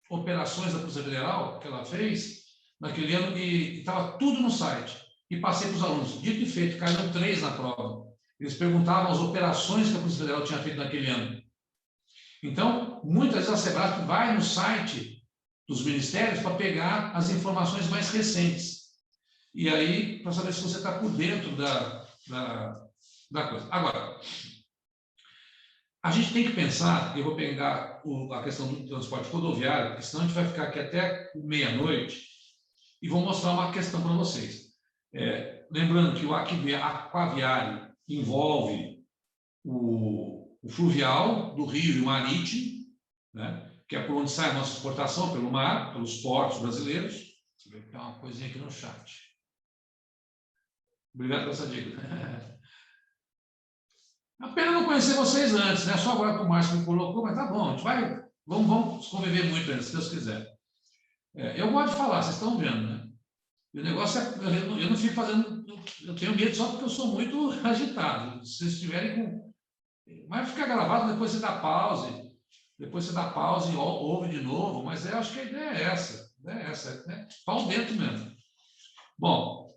operações da Polícia Federal que ela fez naquele ano e estava tudo no site. E passei para os alunos. Dito e feito, caíram 3 na prova. Eles perguntavam as operações que a Polícia Federal tinha feito naquele ano. Então, muitas vezes a SEBRASP vai no site dos ministérios para pegar as informações mais recentes. E aí, para saber se você está por dentro da coisa. Agora, a gente tem que pensar, eu vou pegar a questão do transporte rodoviário, porque senão a gente vai ficar aqui até meia-noite, e vou mostrar uma questão para vocês. Lembrando que o aquaviário envolve o fluvial do rio e o marítimo, né, que é por onde sai a nossa exportação, pelo mar, pelos portos brasileiros. Deixa eu ver que tem uma coisinha aqui no chat. Obrigado por essa dica. A pena não conhecer vocês antes, né? Só agora que o Márcio me colocou, mas tá bom, a gente vamos conviver muito ainda, se Deus quiser. Eu gosto de falar, vocês estão vendo, né? E o negócio eu não fico fazendo, eu tenho medo só porque eu sou muito agitado. Se vocês estiverem com. Mas fica gravado, depois você dá pause, e ouve de novo, mas acho que a ideia é essa, né? Pau dentro mesmo. Bom,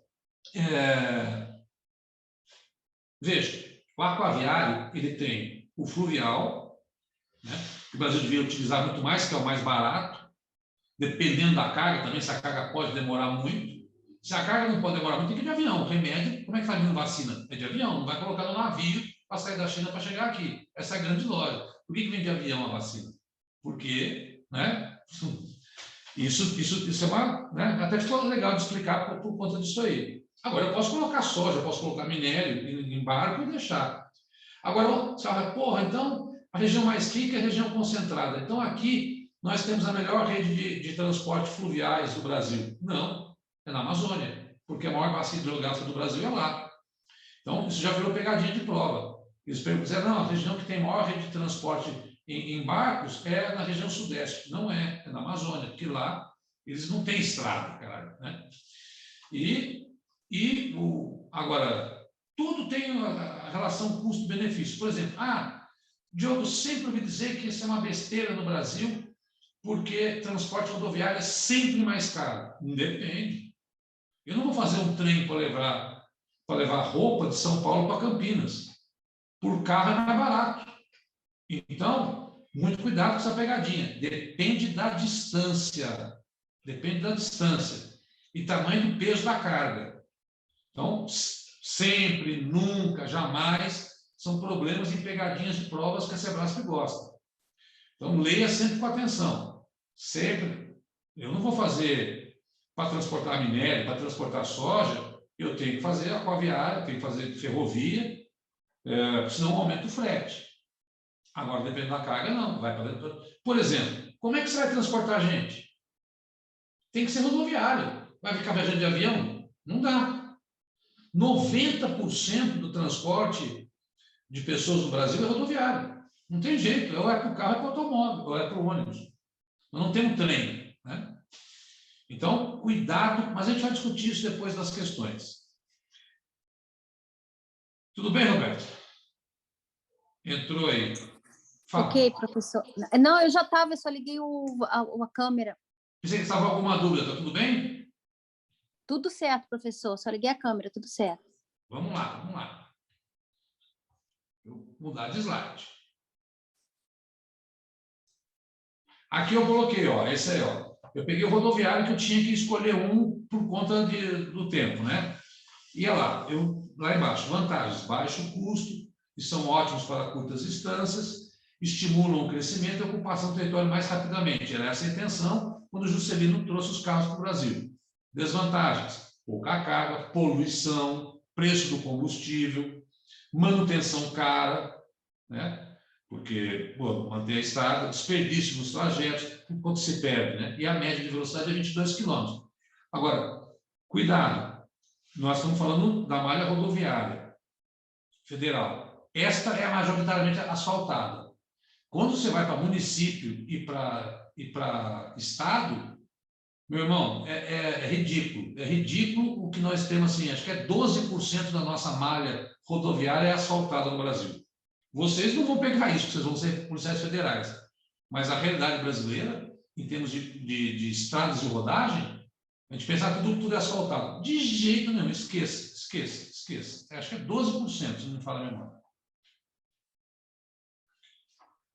veja, o aquaviário, ele tem o fluvial, né, que o Brasil devia utilizar muito mais, que é o mais barato, dependendo da carga também, se a carga pode demorar muito. Se a carga não pode demorar muito, tem que ir de avião. O remédio, como é que está vindo vacina? É de avião, não vai colocar no navio para sair da China para chegar aqui. Essa é a grande lógica. Por que vem de avião a vacina? Porque, né, isso é uma... Né, até ficou legal de explicar por conta disso aí. Agora, eu posso colocar soja, eu posso colocar minério em barco e deixar. Agora, você fala, então, a região mais rica é a região concentrada. Então, aqui, nós temos a melhor rede de transporte fluviais do Brasil. Não, é na Amazônia, porque a maior bacia hidrográfica do Brasil é lá. Então, isso já virou pegadinha de prova. Eles disseram, não, a região que tem maior rede de transporte em barcos é na região sudeste. Não é na Amazônia, porque lá eles não têm estrada, cara, né? Agora, tudo tem a relação custo-benefício. Por exemplo, Diogo, sempre ouvi dizer que isso é uma besteira no Brasil, porque transporte rodoviário é sempre mais caro. Depende. Eu não vou fazer um trem para levar roupa de São Paulo para Campinas. Por carro é mais barato. Então, muito cuidado com essa pegadinha. Depende da distância. Depende da distância. E tamanho do peso da carga. Então, sempre, nunca, jamais são problemas em pegadinhas de provas que a SEBRASP gosta. Então, leia sempre com atenção. Sempre. Eu não vou fazer para transportar minério, para transportar soja, eu tenho que fazer aquaviária, tenho que fazer ferrovia, senão aumenta o frete. Agora, dependendo da carga, não. Vai para dentro. Por exemplo, como é que você vai transportar gente? Tem que ser rodoviário. Vai ficar viajando de avião? Não dá. 90% do transporte de pessoas no Brasil é rodoviário. Não tem jeito. Ou é para o carro, ou é para o automóvel, ou é para o ônibus. Nós não temos trem, né? Então, cuidado, mas a gente vai discutir isso depois das questões. Tudo bem, Roberto? Entrou aí. Fala. Ok, professor. Não, eu já estava, eu só liguei a câmera. Pensei que estava com alguma dúvida, está tudo bem? Tudo certo, professor, só liguei a câmera, tudo certo. Vamos lá. Vou mudar de slide. Aqui eu coloquei, esse aí, eu peguei o rodoviário que eu tinha que escolher um por conta do tempo, né? E lá embaixo, vantagens, baixo custo, que são ótimos para curtas distâncias, estimulam o crescimento e a ocupação do território mais rapidamente. Era essa a intenção quando o Juscelino trouxe os carros para o Brasil. Desvantagens, pouca carga, poluição, preço do combustível, manutenção cara, né? porque manter a estrada, desperdício nos trajetos, quanto se perde, né? E a média de velocidade é 22 km. Agora, cuidado, nós estamos falando da malha rodoviária federal. Esta é majoritariamente asfaltada. Quando você vai para município e para estado, meu irmão, é ridículo. É ridículo o que nós temos, assim, acho que é 12% da nossa malha rodoviária é asfaltada no Brasil. Vocês não vão pegar isso, vocês vão ser policiais federais. Mas a realidade brasileira, em termos de estradas de rodagem, a gente pensar que tudo é asfaltado. De jeito nenhum, esqueça. Acho que é 12%, se não me fala a memória.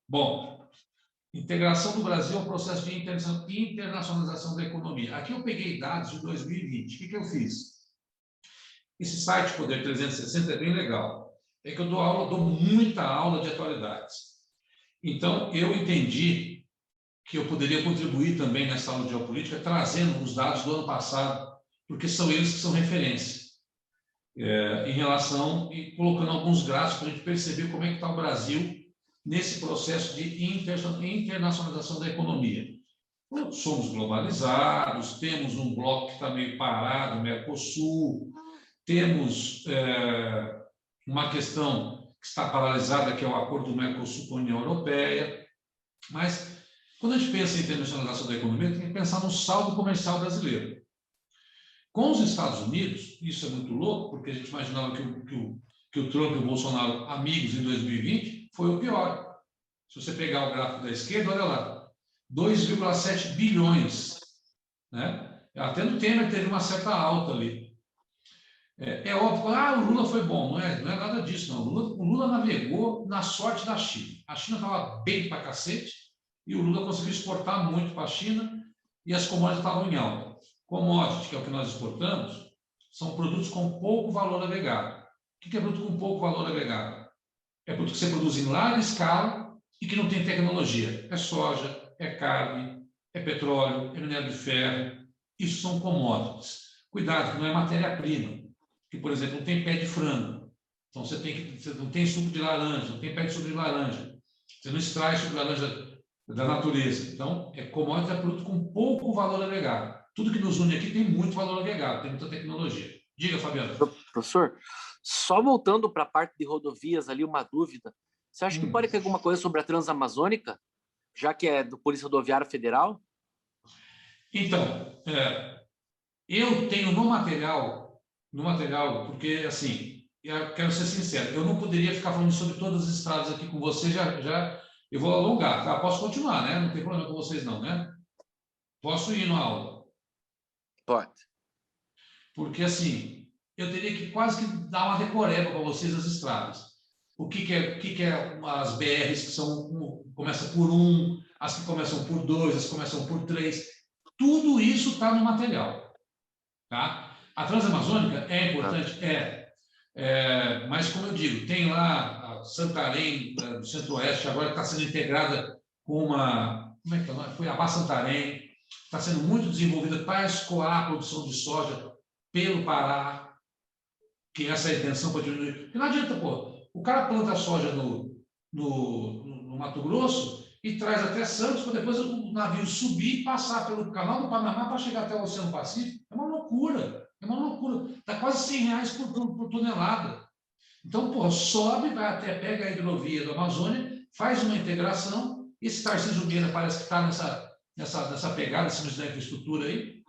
Bom, integração do Brasil ao processo de internacionalização da economia. Aqui eu peguei dados de 2020. O que eu fiz? Esse site Poder 360 é bem legal. É que eu dou muita aula de atualidades. Então, eu entendi que eu poderia contribuir também nessa aula de geopolítica, trazendo os dados do ano passado, porque são eles que são referência em relação e colocando alguns gráficos para a gente perceber como é que está o Brasil nesse processo de internacionalização da economia. Somos globalizados, temos um bloco que está meio parado, o Mercosul, temos uma questão que está paralisada, que é o acordo do Mercosul com a União Europeia, mas quando a gente pensa em internacionalização da economia, tem que pensar no saldo comercial brasileiro. Com os Estados Unidos, isso é muito louco, porque a gente imaginava que o Trump e o Bolsonaro, amigos em 2020, foi o pior. Se você pegar o gráfico da esquerda, olha lá, 2,7 bilhões. Né? Até no Temer teve uma certa alta ali. É óbvio, o Lula foi bom, não é nada disso, não. O Lula navegou na sorte da China. A China estava bem pra cacete e o Lula conseguiu exportar muito para a China e as commodities estavam em alta. Commodities, que é o que nós exportamos, são produtos com pouco valor agregado. O que é produto com pouco valor agregado? É produto que você produz em larga escala e que não tem tecnologia. É soja, é carne, é petróleo, é minério de ferro. Isso são commodities. Cuidado, que não é matéria-prima. Que, por exemplo, não tem pé de frango. Então, você não tem suco de laranja, não tem pé de suco de laranja. Você não extrai suco de laranja da natureza. Então, commodity é produto com pouco valor agregado. Tudo que nos une aqui tem muito valor agregado, tem muita tecnologia. Diga, Fabiano. Professor, só voltando para a parte de rodovias ali, uma dúvida. Você acha que pode ter alguma coisa sobre a Transamazônica, já que é do Polícia Rodoviária Federal? Então, eu tenho no material, porque, assim, eu quero ser sincero, eu não poderia ficar falando sobre todas as estradas aqui com você, eu vou alongar, tá? Posso continuar, né? Não tem problema com vocês não, né? Posso ir na aula? Pode. Porque, assim, eu teria que quase que dar uma decoreba para vocês as estradas. O que é as BRs que começam por 1, as que começam por 2, as que começam por 3. Tudo isso está no material. Tá? A Transamazônica é importante? Mas, como eu digo, tem lá a Santarém, do Centro-Oeste, agora está sendo integrada com uma... Como é que é? Foi a Bá Santarém. Está sendo muito desenvolvida para escoar a produção de soja pelo Pará, que essa é a intenção para diminuir. Porque não adianta, o cara planta soja no Mato Grosso e traz até Santos para depois o navio subir e passar pelo canal do Panamá para chegar até o Oceano Pacífico. É uma loucura. Está quase R$100 por tonelada. Então, sobe, vai até, pega a hidrovia da Amazônia, faz uma integração. Esse Tarcísio Meira parece que está nessa pegada, da infraestrutura aí,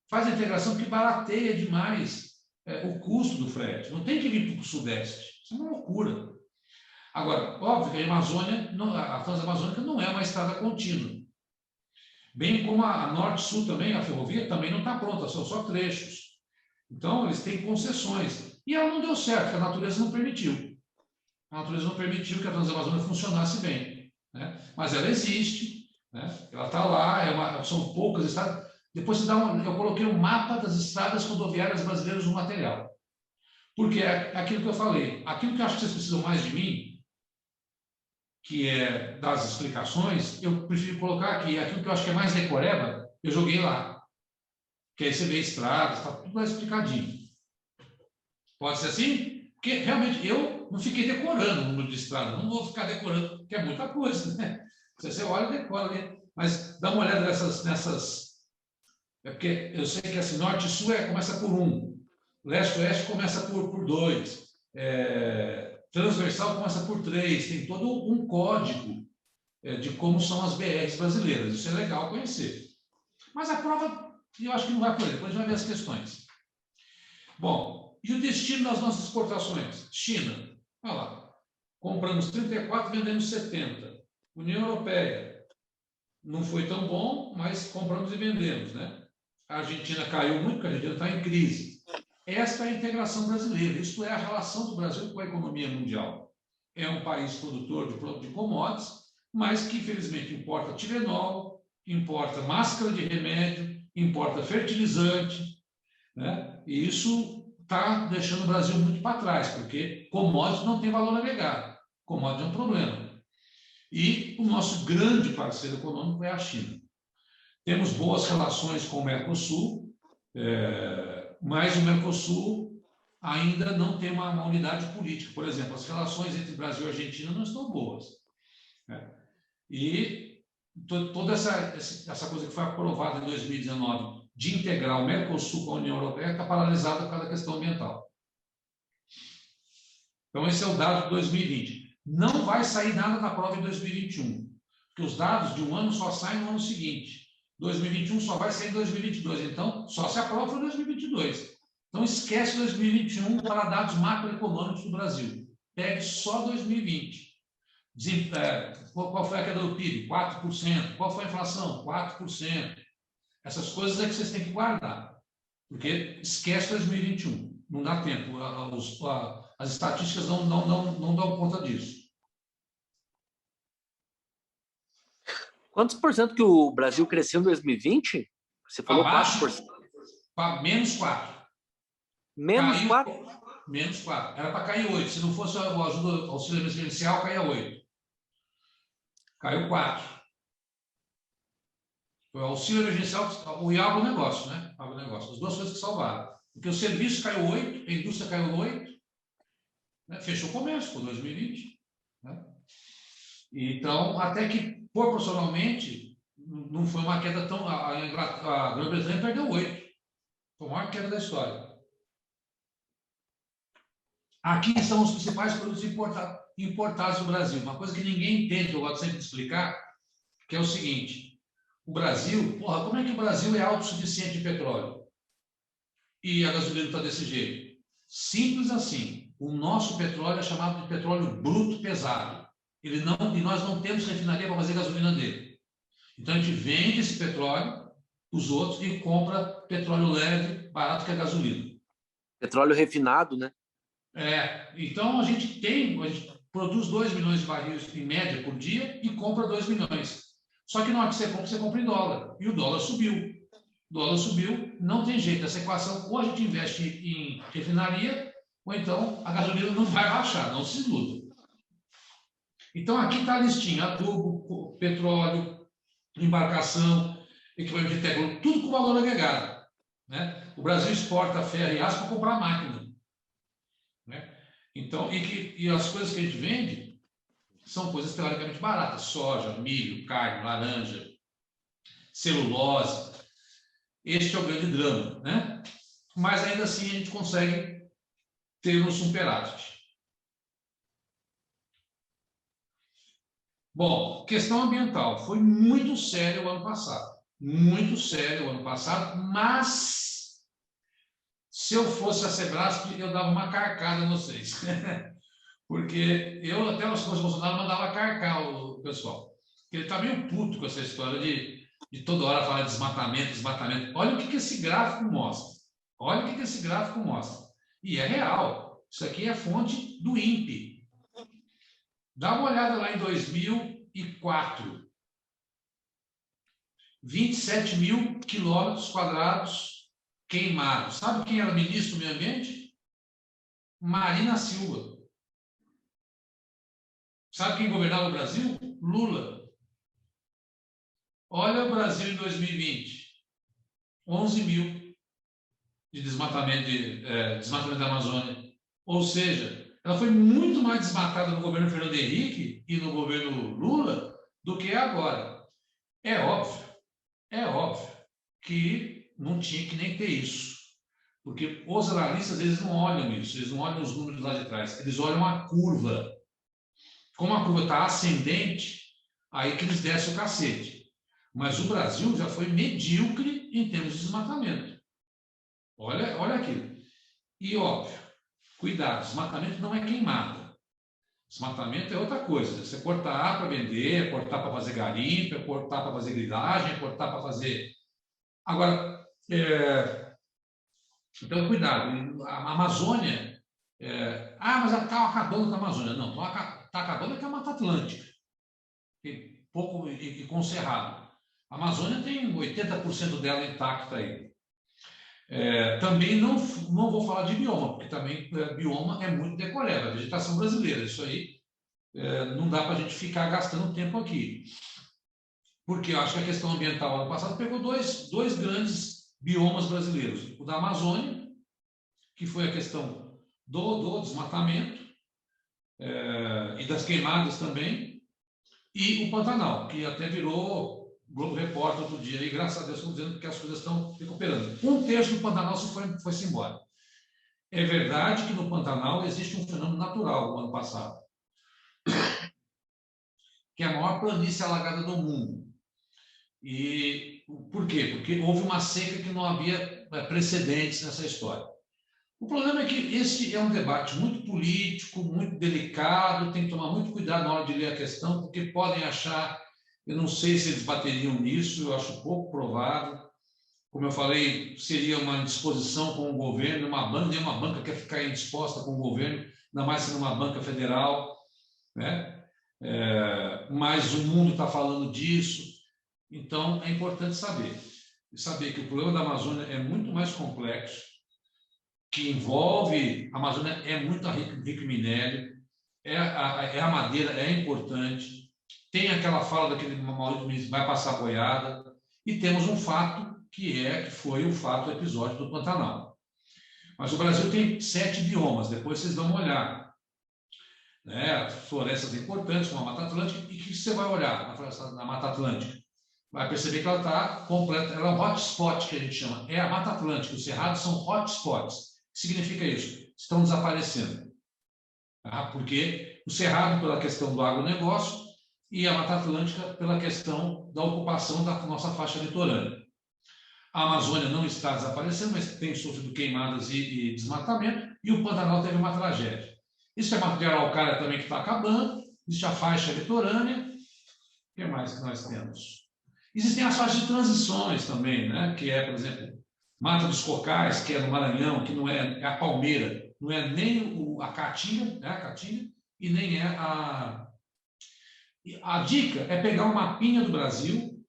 faz a integração que barateia demais o custo do frete. Não tem que vir para o Sudeste. Isso é uma loucura. Agora, óbvio que a Transamazônica não é uma estrada contínua. Bem como a Norte-Sul também, a ferrovia também não está pronta, são só trechos. Então, eles têm concessões. E ela não deu certo, porque a natureza não permitiu. A natureza não permitiu que a Transamazônica funcionasse bem. Né? Mas ela existe, né? Ela está lá, são poucas estradas. Depois eu coloquei um mapa das estradas rodoviárias brasileiras no material. Porque é aquilo que eu falei, aquilo que eu acho que vocês precisam mais de mim, que é das explicações, eu prefiro colocar aqui. Aquilo que eu acho que é mais decoreba, eu joguei lá. Que aí você vê estradas, está tudo lá explicadinho. Pode ser assim? Porque realmente eu não fiquei decorando o número de estradas, não vou ficar decorando que é muita coisa, né? Você olha e decora ali. Mas dá uma olhada nessas. É porque eu sei que assim, norte e sul começa por 1, leste e oeste começa por 2, transversal começa por 3, tem todo um código de como são as BRs brasileiras. Isso é legal conhecer. Mas a prova, eu acho que não vai por aí, depois a gente vai ver as questões. Bom, e o destino das nossas exportações? China, olha lá, compramos 34, vendemos 70. União Europeia, não foi tão bom, mas compramos e vendemos, né? A Argentina caiu muito, porque a Argentina está em crise. Esta é a integração brasileira, isto é a relação do Brasil com a economia mundial. É um país produtor de commodities, mas que, infelizmente, importa Tilenol, importa máscara de remédio, importa fertilizante, né? E isso está deixando o Brasil muito para trás, porque commodities não tem valor agregado. Commodities é um problema. E o nosso grande parceiro econômico é a China. Temos boas relações com o Mercosul, mas o Mercosul ainda não tem uma unidade política. Por exemplo, as relações entre Brasil e Argentina não estão boas, né? E toda essa coisa que foi aprovada em 2019 de integrar o Mercosul com a União Europeia está paralisada por causa da questão ambiental. Então, esse é o dado de 2020. Não vai sair nada da prova em 2021, porque os dados de um ano só saem no ano seguinte. 2021 só vai sair em 2022, então só se aprova em 2022. Então esquece 2021 para dados macroeconômicos do Brasil. Pegue só 2020. Qual foi a queda do PIB? 4%. Qual foi a inflação? 4%. Essas coisas é que vocês têm que guardar, porque esquece 2021. Não dá tempo. As estatísticas não dão conta disso. Quantos por cento que o Brasil cresceu em 2020? Você falou Abaixo, 4%. Menos 4%. Menos Caiu, 4%? Menos 4%. Era para cair 8%. Se não fosse o auxílio emergencial, caía 8%. Caiu 4%. O auxílio emergencial, o agronegócio, né? Agronegócio. As duas coisas que salvaram. Porque o serviço caiu 8%, a indústria caiu 8%, né? Fechou o comércio por 2020. Né? Então, até que proporcionalmente, não foi uma queda tão... A Grã-Bretanha perdeu 8%. Foi a maior queda da história. Aqui estão os principais produtos importados no Brasil. Uma coisa que ninguém entende, eu gosto sempre de explicar, que é o seguinte: o Brasil, como é que o Brasil é autossuficiente em petróleo? E a gasolina está desse jeito? Simples assim. O nosso petróleo é chamado de petróleo bruto pesado. E nós não temos refinaria para fazer gasolina dele. Então a gente vende esse petróleo, os outros, e compra petróleo leve, barato, que é gasolina. Petróleo refinado, né? Então a gente produz 2 milhões de barris em média por dia e compra 2 milhões. Só que na hora que você compra em dólar. E o dólar subiu. O dólar subiu, não tem jeito. Essa equação, ou a gente investe em refinaria, ou então a gasolina não vai baixar, não se iluda. Então aqui está a listinha: adubo, petróleo, embarcação, equipamento de tecnologia, tudo com valor agregado, né? O Brasil exporta ferro e aço para comprar máquina, né? Então, e as coisas que a gente vende são coisas teoricamente baratas: soja, milho, carne, laranja, celulose. Este é o grande drama, né? Mas ainda assim a gente consegue ter um superávit. Bom, questão ambiental. Foi muito sério o ano passado. Muito sério o ano passado, mas se eu fosse a Sebrasp, eu dava uma carcada em vocês. Porque eu, até as coisas do Bolsonaro, mandava carcar o pessoal. Ele está meio puto com essa história de toda hora falar de desmatamento, desmatamento. Olha o que esse gráfico mostra. Olha o que esse gráfico mostra. E é real. Isso aqui é fonte do INPE. Dá uma olhada lá em 2004. 27 mil quilômetros quadrados queimados. Sabe quem era ministro do Meio Ambiente? Marina Silva. Sabe quem governava o Brasil? Lula. Olha o Brasil em 2020. 11 mil de desmatamento da Amazônia. Ou seja, ela foi muito mais desmatada no governo Fernando Henrique e no governo Lula do que é agora. É óbvio que não tinha que nem ter isso. Porque os analistas, eles não olham isso, eles não olham os números lá de trás, eles olham a curva. Como a curva está ascendente, aí que eles descem o cacete. Mas o Brasil já foi medíocre em termos de desmatamento. Olha aquilo. E, óbvio, cuidado, desmatamento não é queimada. Desmatamento é outra coisa. Você cortar para vender, é cortar para fazer garimpo, é cortar para fazer grilagem, é cortar para fazer... Agora, então, cuidado. A Amazônia... mas está acabando com a Amazônia. Não, está acabando com a Mata Atlântica. E com o Cerrado. A Amazônia tem 80% dela intacta aí. Também não vou falar de bioma, porque também bioma é muito decoreba, a vegetação brasileira. Isso aí não dá para a gente ficar gastando tempo aqui. Porque eu acho que a questão ambiental ano passado pegou dois grandes biomas brasileiros. O da Amazônia, que foi a questão do desmatamento e das queimadas também, e o Pantanal, que até virou Globo Repórter outro dia, e graças a Deus estão dizendo que as coisas estão recuperando. 1/3 do Pantanal foi-se embora. É verdade que no Pantanal existe um fenômeno natural no ano passado, que é a maior planície alagada do mundo. E por quê? Porque houve uma seca que não havia precedentes nessa história. O problema é que esse é um debate muito político, muito delicado, tem que tomar muito cuidado na hora de ler a questão, porque podem achar, eu não sei se eles bateriam nisso, eu acho pouco provável. Como eu falei, seria uma indisposição com o governo, nenhuma banca quer ficar indisposta com o governo, ainda mais sendo uma banca federal, né? Mas o mundo está falando disso, então é importante saber que o problema da Amazônia é muito mais complexo, que envolve, a Amazônia é muito rica em minério, a madeira é importante, tem aquela fala daquele Maurício Nunes, vai passar boiada, e temos um fato que foi o fato do episódio do Pantanal. Mas o Brasil tem 7 biomas, depois vocês dão uma olhada. Florestas importantes, como a Mata Atlântica, e que você vai olhar na Mata Atlântica? Vai perceber que ela está completa, ela é um hotspot que a gente chama, é a Mata Atlântica, os cerrados são hotspots. O que significa isso? Estão desaparecendo. Porque o cerrado pela questão do agronegócio e a Mata Atlântica pela questão da ocupação da nossa faixa litorânea. A Amazônia não está desaparecendo, mas tem sofrido queimadas e desmatamento, e o Pantanal teve uma tragédia. Isso é Mato de Araucária também que está acabando, existe a faixa litorânea. O que mais que nós temos? Existem as faixas de transições também, né? Que é, por exemplo, Mata dos Cocais, que é no Maranhão, que não é a palmeira, não é nem a caatinga, né? A caatinga, e nem é a... A dica é pegar um mapinha do Brasil,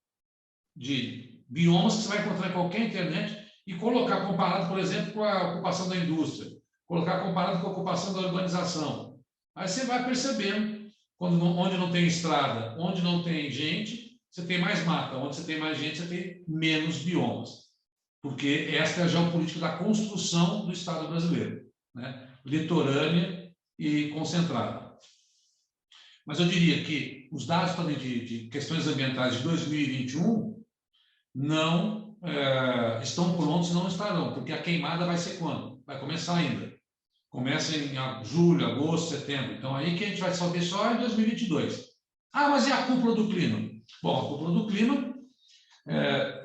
de biomas que você vai encontrar em qualquer internet, e colocar comparado, por exemplo, com a ocupação da indústria, colocar comparado com a ocupação da urbanização. Aí você vai percebendo, onde não tem estrada, onde não tem gente, você tem mais mata, onde você tem mais gente, você tem menos biomas. Porque esta é a geopolítica da construção do Estado brasileiro, né? Litorânea e concentrada. Mas eu diria que os dados de questões ambientais de 2021 não estão prontos, não estarão, porque a queimada vai ser quando? Vai começar ainda. Começa em julho, agosto, setembro. Então, aí que a gente vai saber só em 2022. Mas e a cúpula do clima? Bom, a cúpula do clima,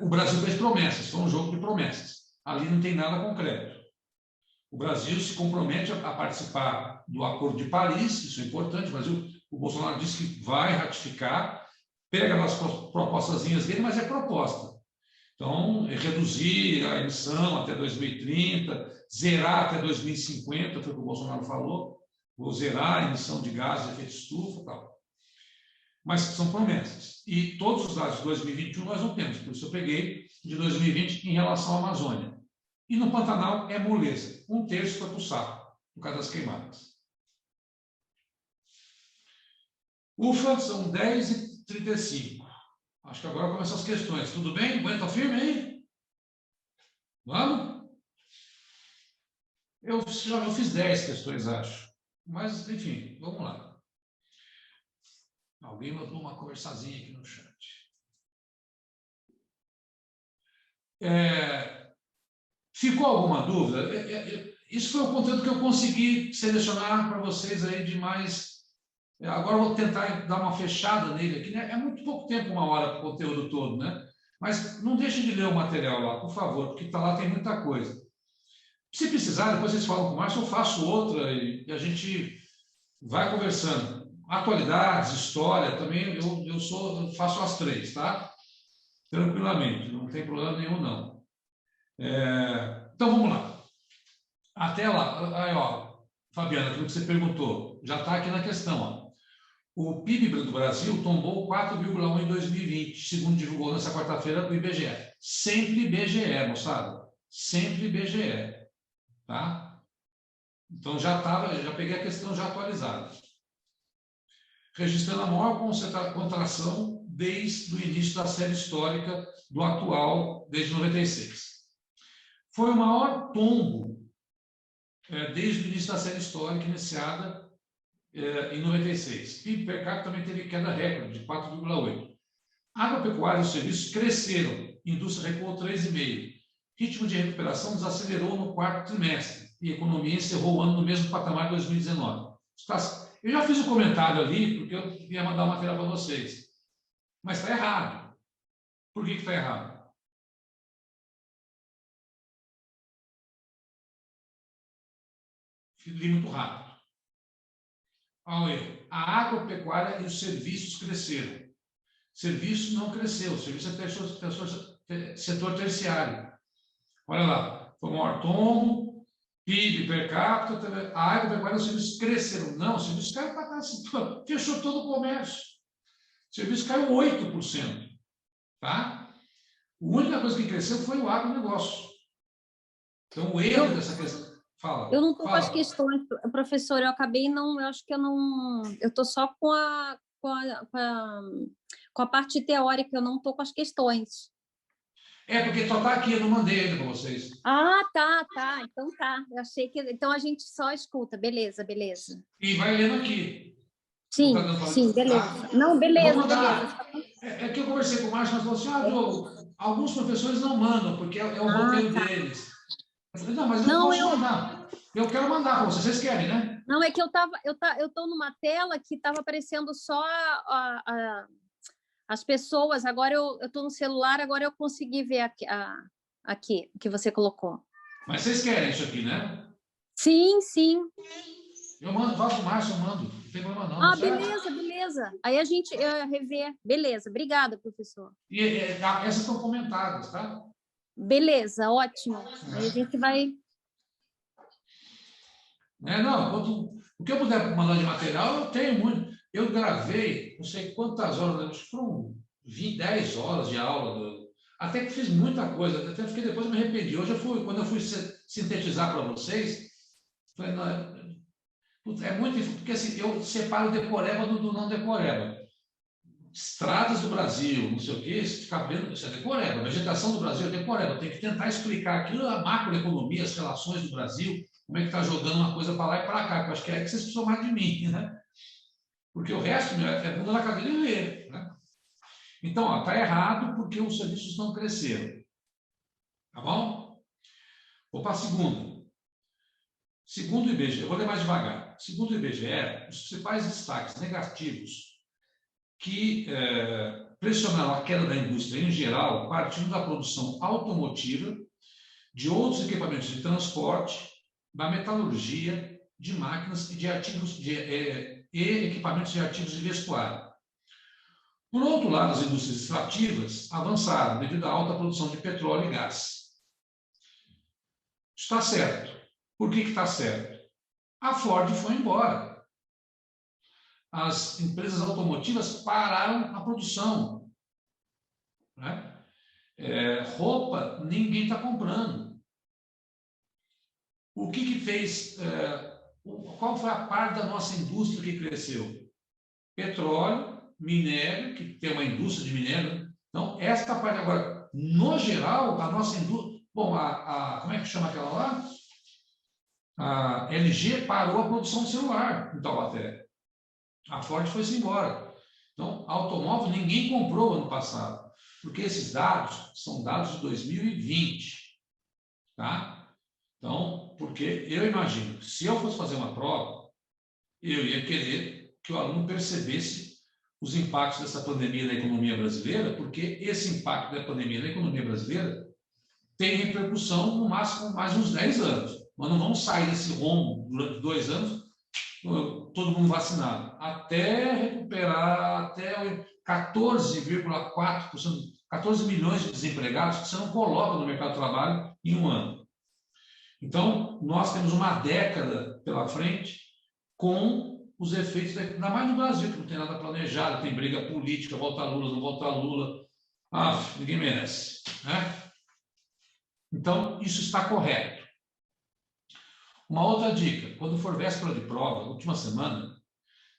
o Brasil fez promessas, foi um jogo de promessas. Ali não tem nada concreto. O Brasil se compromete a participar do Acordo de Paris, isso é importante. O Bolsonaro disse que vai ratificar, pega as propostazinhas dele, mas é proposta. Então, reduzir a emissão até 2030, zerar até 2050, foi o que o Bolsonaro falou, vou zerar a emissão de gases de efeito estufa e tal. Mas são promessas. E todos os dados de 2021 nós não temos, por isso eu peguei de 2020 em relação à Amazônia. E no Pantanal é moleza, 1/3 foi para o saco, por causa das queimadas. Ufa, são 10h35. Acho que agora começam as questões. Tudo bem? Aguenta firme aí? Vamos? Eu fiz 10 questões, acho. Mas, enfim, vamos lá. Alguém mandou uma conversazinha aqui no chat. Ficou alguma dúvida? Isso foi o conteúdo que eu consegui selecionar para vocês aí de mais. Agora eu vou tentar dar uma fechada nele aqui, né? É muito pouco tempo, 1 hora para o conteúdo todo, né? Mas não deixem de ler o material lá, por favor, porque tá lá, tem muita coisa. Se precisar, depois vocês falam com o Márcio, eu faço outra e a gente vai conversando. Atualidades, história, também eu faço as 3, tá? Tranquilamente, não tem problema nenhum, não. Então, vamos lá. Até lá, aí, ó, Fabiana, aquilo que você perguntou, já está aqui na questão, ó. O PIB do Brasil tombou 4,1 em 2020, segundo divulgou nessa quarta-feira o IBGE. Sempre IBGE, moçada. Sempre IBGE. Tá? Então, já peguei a questão já atualizada. Registrando a maior contração desde o início da série histórica do atual, desde 96. Foi o maior tombo desde o início da série histórica iniciada em 96. PIB per capita também teve queda recorde de 4,8. Agropecuária e os serviços cresceram, indústria recuou 3,5. Ritmo de recuperação desacelerou no 4º trimestre e a economia encerrou o ano no mesmo patamar de 2019. Eu já fiz um comentário ali, porque eu ia mandar uma material para vocês. Mas está errado. Por que está errado? Li muito rápido. Olha o erro. A agropecuária e os serviços cresceram. Serviço não cresceu. Serviço é setor terciário. Olha lá. Foi o maior tombo, PIB per capita, a agropecuária e os serviços cresceram. Não, o serviço caiu para cá. Fechou todo o comércio. O serviço caiu 8%. Tá? A única coisa que cresceu foi o agronegócio. Então, o erro dessa questão... Fala. Eu não estou com as questões, professor, eu acabei não... Eu acho que eu não... Eu estou só com a parte teórica, eu não estou com as questões. Porque só está aqui, eu não mandei ainda para vocês. Ah, tá. Então tá. Eu achei que... Então a gente só escuta. Beleza. E vai lendo aqui. Sim, beleza. Tá? Não, beleza. É que eu conversei com o Márcio, mas falou assim, Diogo, alguns professores não mandam, porque é o roteiro deles. Eu falei, não, mas eu não posso mandar. Eu quero mandar para vocês querem, né? Não, é que eu estou numa tela que estava aparecendo só as pessoas. Agora eu estou no celular, agora eu consegui ver aqui o que você colocou. Mas vocês querem isso aqui, né? Sim. Eu mando, fala com o Márcio, eu mando. Não tem problema não. Beleza. Aí a gente revê. Beleza, obrigada, professor. E essas estão comentadas, tá? Beleza, ótimo. Aí a gente vai... O que eu puder mandar de material, eu tenho muito. Eu gravei, não sei quantas horas, acho que foram 10 horas de aula. Até que fiz muita coisa, até porque depois eu me arrependi. Hoje, quando eu fui sintetizar para vocês, falei, não, é muito difícil, porque assim, eu separo o decoreba do não decoreba. Estradas do Brasil, não sei o quê, ficar vendo, isso é decoreba. A vegetação do Brasil é decoreba. Tem que tentar explicar aquilo, a macroeconomia, as relações do Brasil, como é que está jogando uma coisa para lá e para cá, que eu acho que é que vocês precisam mais de mim, né? Porque o resto é bunda na cadeira e ler, né? Então, está errado porque os serviços não cresceram. Tá bom? Vou para a segunda. Segundo o IBGE, eu vou ler mais devagar. Segundo o IBGE, os principais destaques negativos que pressionaram a queda da indústria em geral partindo da produção automotiva, de outros equipamentos de transporte, da metalurgia, de máquinas e de artigos e equipamentos de artigos de vestuário. Por outro lado, as indústrias extrativas avançaram devido à alta produção de petróleo e gás. Está certo. Por que está certo? A Ford foi embora. As empresas automotivas pararam a produção. Né? Roupa, ninguém está comprando. O que fez... qual foi a parte da nossa indústria que cresceu? Petróleo, minério, que tem uma indústria de minério. Então, esta parte agora, no geral, a nossa indústria... Bom, como é que chama aquela lá? A LG parou a produção de celular em Taubaté. A Ford foi-se embora. Então, automóvel ninguém comprou ano passado, porque esses dados são dados de 2020. Tá? Então, porque eu imagino, se eu fosse fazer uma prova, eu ia querer que o aluno percebesse os impactos dessa pandemia na economia brasileira, porque esse impacto da pandemia na economia brasileira tem repercussão no máximo mais uns 10 anos. Nós não vamos sair desse rombo durante 2 anos, todo mundo vacinado, até recuperar até 14,4%, 14 milhões de desempregados que você não coloca no mercado de trabalho em um ano. Então, nós temos uma década pela frente com os efeitos, ainda mais no Brasil, que não tem nada planejado, tem briga política, volta Lula, não volta Lula. Ninguém merece. Né? Então, isso está correto. Uma outra dica, quando for véspera de prova, última semana,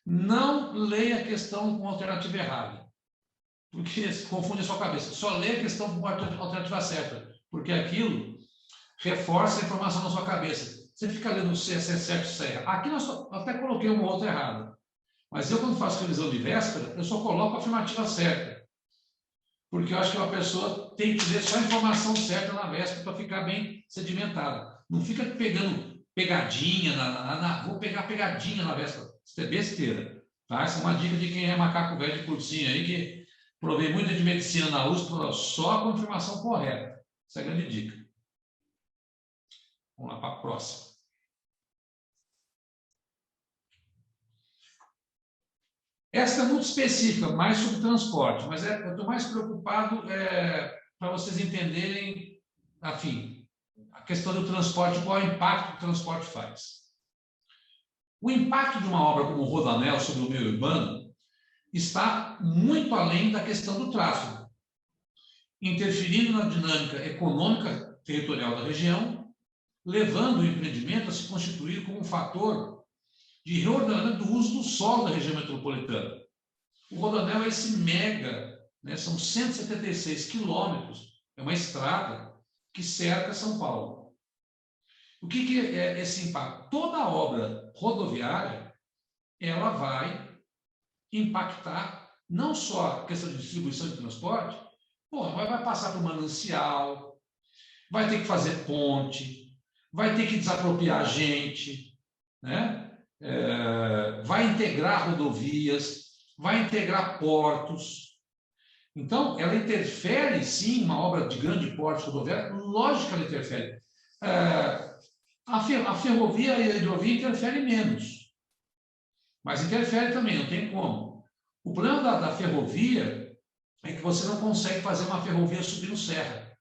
não leia a questão com alternativa errada, porque confunde a sua cabeça. Só leia a questão com a alternativa certa, porque aquilo reforça a informação na sua cabeça. Você fica lendo se é certo, se é errado. Aqui eu até coloquei uma outra errada, mas eu, quando faço revisão de véspera, eu só coloco a afirmativa certa, porque eu acho que uma pessoa tem que ler só a informação certa na véspera para ficar bem sedimentada. Não fica pegando pegadinha, vou pegar pegadinha na véspera. Isso é besteira. Tá? Essa é uma dica de quem é macaco velho de cursinho aí, que provei muito de medicina na USP, só com a informação correta. Essa é a grande dica. Vamos lá para a próxima. Essa é muito específica, mais sobre transporte, mas eu estou mais preocupado para vocês entenderem, enfim, a questão do transporte, qual é o impacto que o transporte faz. O impacto de uma obra como o Rodoanel sobre o meio urbano está muito além da questão do tráfego, interferindo na dinâmica econômica territorial da região, levando o empreendimento a se constituir como um fator de reordenamento do uso do solo da região metropolitana. O Rodoanel é esse mega, né, são 176 quilômetros, é uma estrada que cerca São Paulo. O que é esse impacto? Toda obra rodoviária, ela vai impactar não só a questão de distribuição de transporte, mas vai passar por manancial, vai ter que fazer ponte, vai ter que desapropriar gente, né? Vai integrar rodovias, vai integrar portos. Então, ela interfere, sim, uma obra de grande porte rodoviária, lógico que ela interfere. A ferrovia e a hidrovia interferem menos, mas interfere também, não tem como. O problema da ferrovia é que você não consegue fazer uma ferrovia subindo serra.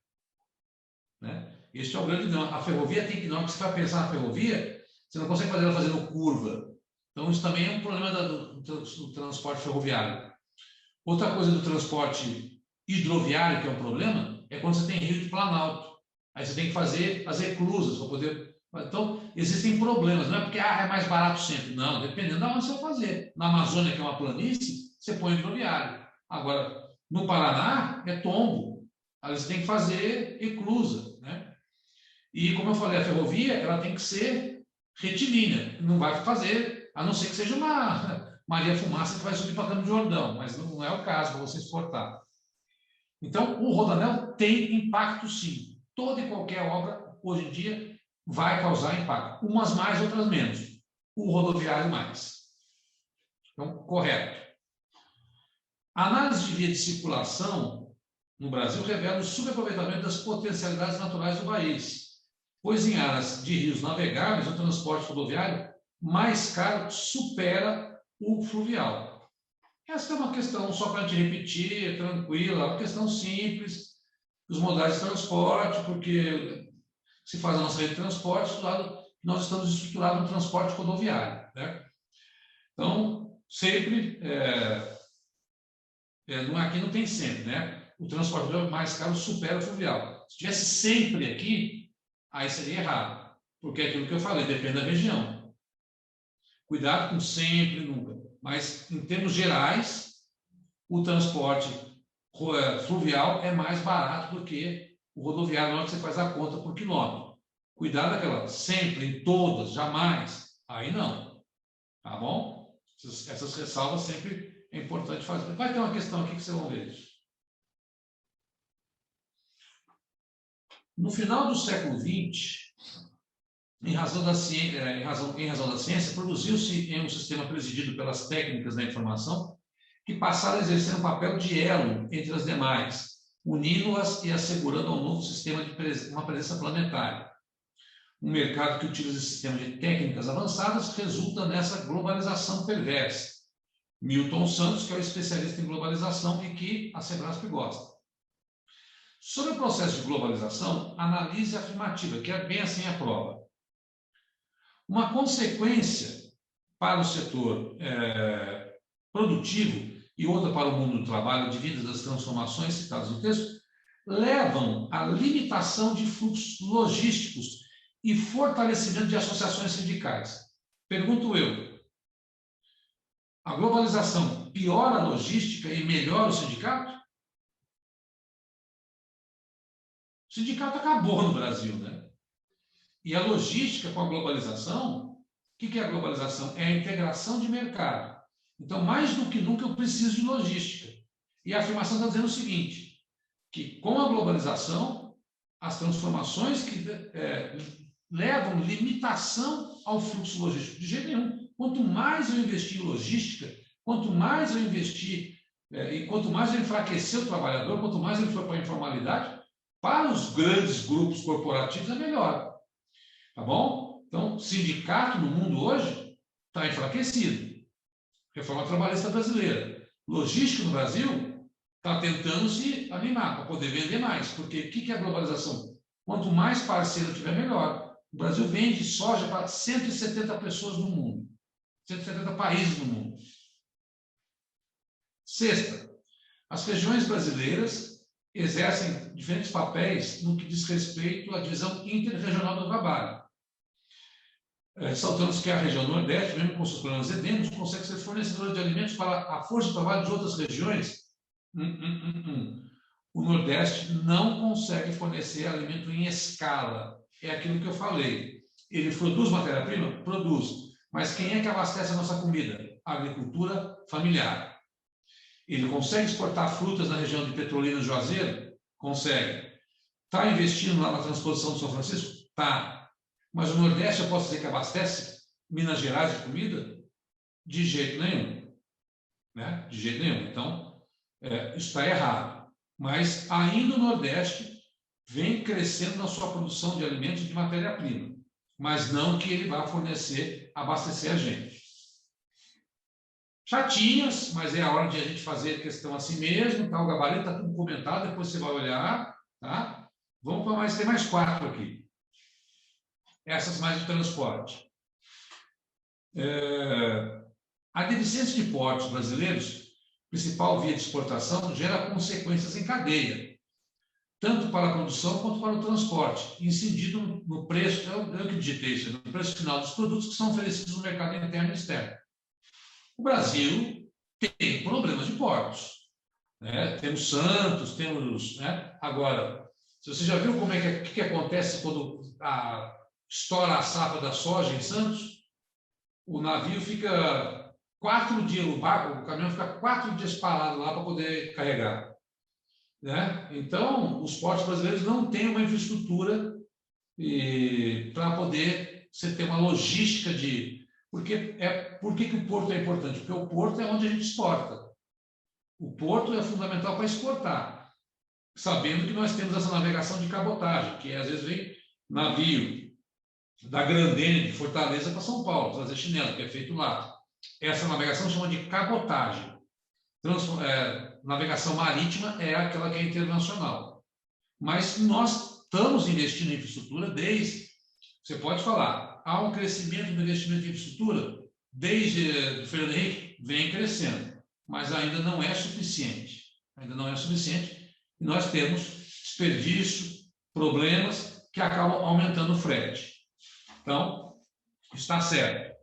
Né? Esse é o grande não. A ferrovia tem que, na hora que você vai pensar na ferrovia, você não consegue fazer ela fazendo curva. Então, isso também é um problema do transporte ferroviário. Outra coisa do transporte hidroviário, que é um problema, é quando você tem rio de planalto. Aí você tem que fazer as eclusas para poder... Então, existem problemas. Não é porque é mais barato sempre. Não, dependendo de onde você vai fazer. Na Amazônia, que é uma planície, você põe hidroviário. Agora, no Paraná, é tombo. Aí você tem que fazer eclusa. Né? E, como eu falei, a ferrovia ela tem que ser retilínea. Não vai fazer, a não ser que seja uma Maria Fumaça que vai subir para Campos do Jordão, mas não é o caso para você exportar. Então, o Rodoanel tem impacto, sim. Toda e qualquer obra, hoje em dia, vai causar impacto. Umas mais, outras menos. O rodoviário mais. Então, correto. A análise de via de circulação no Brasil revela o subaproveitamento das potencialidades naturais do país, pois em áreas de rios navegáveis, o transporte rodoviário mais caro supera o fluvial. Essa é uma questão, só para a gente repetir, tranquila, é uma questão simples, dos modais de transporte, porque se faz a nossa rede de transporte, nós estamos estruturados no transporte rodoviário. Né? Então, sempre, aqui não tem sempre, né? O transporte mais caro supera o fluvial. Se tivesse sempre aqui, aí seria errado, porque é aquilo que eu falei, depende da região. Cuidado com sempre, nunca. Mas, em termos gerais, o transporte fluvial é mais barato do que o rodoviário, na hora que você faz a conta por quilômetro. Cuidado daquela sempre, em todas, jamais. Aí não. Tá bom? Essas ressalvas sempre é importante fazer. Vai ter uma questão aqui que vocês vão ver isso. No final do século XX, em razão da ciência, produziu-se um sistema presidido pelas técnicas da informação que passaram a exercer um papel de elo entre as demais, unindo-as e assegurando ao novo sistema uma presença planetária. Um mercado que utiliza esse sistema de técnicas avançadas resulta nessa globalização perversa. Milton Santos, que é o especialista em globalização e que a Sebrasp gosta. Sobre o processo de globalização, análise afirmativa, que é bem assim a prova. Uma consequência para o setor produtivo e outra para o mundo do trabalho, devido às transformações citadas no texto, levam à limitação de fluxos logísticos e fortalecimento de associações sindicais. Pergunto eu, a globalização piora a logística e melhora o sindicato? O sindicato acabou no Brasil, né? E a logística com a globalização, o que é a globalização? É a integração de mercado. Então, mais do que nunca, eu preciso de logística. E a afirmação está dizendo o seguinte, que com a globalização, as transformações que levam limitação ao fluxo logístico. De jeito nenhum. Quanto mais eu investir em logística, quanto mais eu investir, e quanto mais eu enfraquecer o trabalhador, quanto mais ele for para a informalidade, para os grandes grupos corporativos é melhor. Tá bom? Então, sindicato no mundo hoje está enfraquecido. Reforma trabalhista brasileira. Logística no Brasil está tentando se animar para poder vender mais. Porque o que é a globalização? Quanto mais parceiro tiver, melhor. O Brasil vende soja para 170 pessoas no mundo. 170 países no mundo. Sexta, as regiões brasileiras exercem diferentes papéis no que diz respeito à divisão interregional do trabalho. Ressaltamos que a região Nordeste, mesmo com seus problemas endêmicos, consegue ser fornecedora de alimentos para a força de trabalho de outras regiões. O Nordeste não consegue fornecer alimento em escala. É aquilo que eu falei. Ele produz matéria-prima? Produz. Mas quem é que abastece a nossa comida? A agricultura familiar. Ele consegue exportar frutas na região de Petrolina e Juazeiro? Consegue. Está investindo lá na transposição de São Francisco? Está. Mas o Nordeste, eu posso dizer que abastece Minas Gerais de comida? De jeito nenhum. Né? De jeito nenhum. Então, isso está errado. Mas ainda o Nordeste vem crescendo na sua produção de alimentos e de matéria-prima. Mas não que ele vá fornecer, abastecer a gente. Chatinhas, mas é a hora de a gente fazer questão assim mesmo, tá? O gabarito está tudo comentado, depois você vai olhar, tá? Vamos para mais, tem mais 4 aqui. Essas mais de transporte. A deficiência de portos brasileiros, principal via de exportação, gera consequências em cadeia, tanto para a produção quanto para o transporte, incidindo no preço, eu que digitei isso, no preço final dos produtos que são oferecidos no mercado interno e externo. O Brasil tem problemas de portos. Né? Temos Santos, temos... Né? Agora, se você já viu como que acontece quando estoura a safra da soja em Santos, o navio fica 4 dias, o caminhão fica 4 dias parado lá para poder carregar. Né? Então, os portos brasileiros não têm uma infraestrutura para poder você ter uma logística de... Por que o porto é importante? Porque o porto é onde a gente exporta. O porto é fundamental para exportar, sabendo que nós temos essa navegação de cabotagem, que às vezes vem navio da Grandene, de Fortaleza, para São Paulo, trazer chinelo, que é feito lá. Essa navegação chama de cabotagem. Navegação marítima é aquela que é internacional. Mas nós estamos investindo em infraestrutura desde... Você pode falar, há um crescimento do investimento em infraestrutura, desde o Fernando Henrique, vem crescendo, mas ainda não é suficiente. Ainda não é suficiente. E nós temos desperdício, problemas que acabam aumentando o frete. Então, está certo.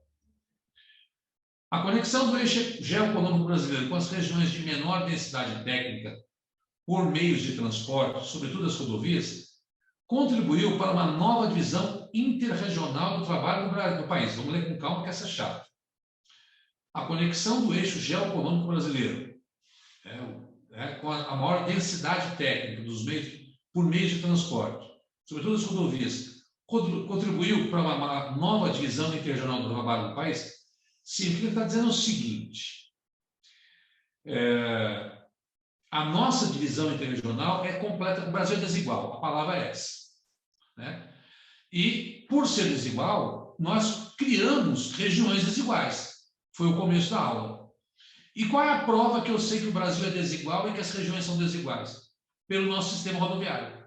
A conexão do eixo geoeconômico brasileiro com as regiões de menor densidade técnica por meios de transporte, sobretudo as rodovias, contribuiu para uma nova divisão interregional do trabalho no país. Vamos ler com calma, que essa é chata. A conexão do eixo geoeconômico brasileiro, com a maior densidade técnica dos meios, por meio de transporte, sobretudo as rodovias, contribuiu para uma nova divisão interregional do trabalho no país? Sim, o que ele está dizendo é o seguinte: a nossa divisão interregional é completa, o Brasil é desigual, a palavra é essa. Né? E, por ser desigual, nós criamos regiões desiguais. Foi o começo da aula. E qual é a prova que eu sei que o Brasil é desigual e que as regiões são desiguais? Pelo nosso sistema rodoviário.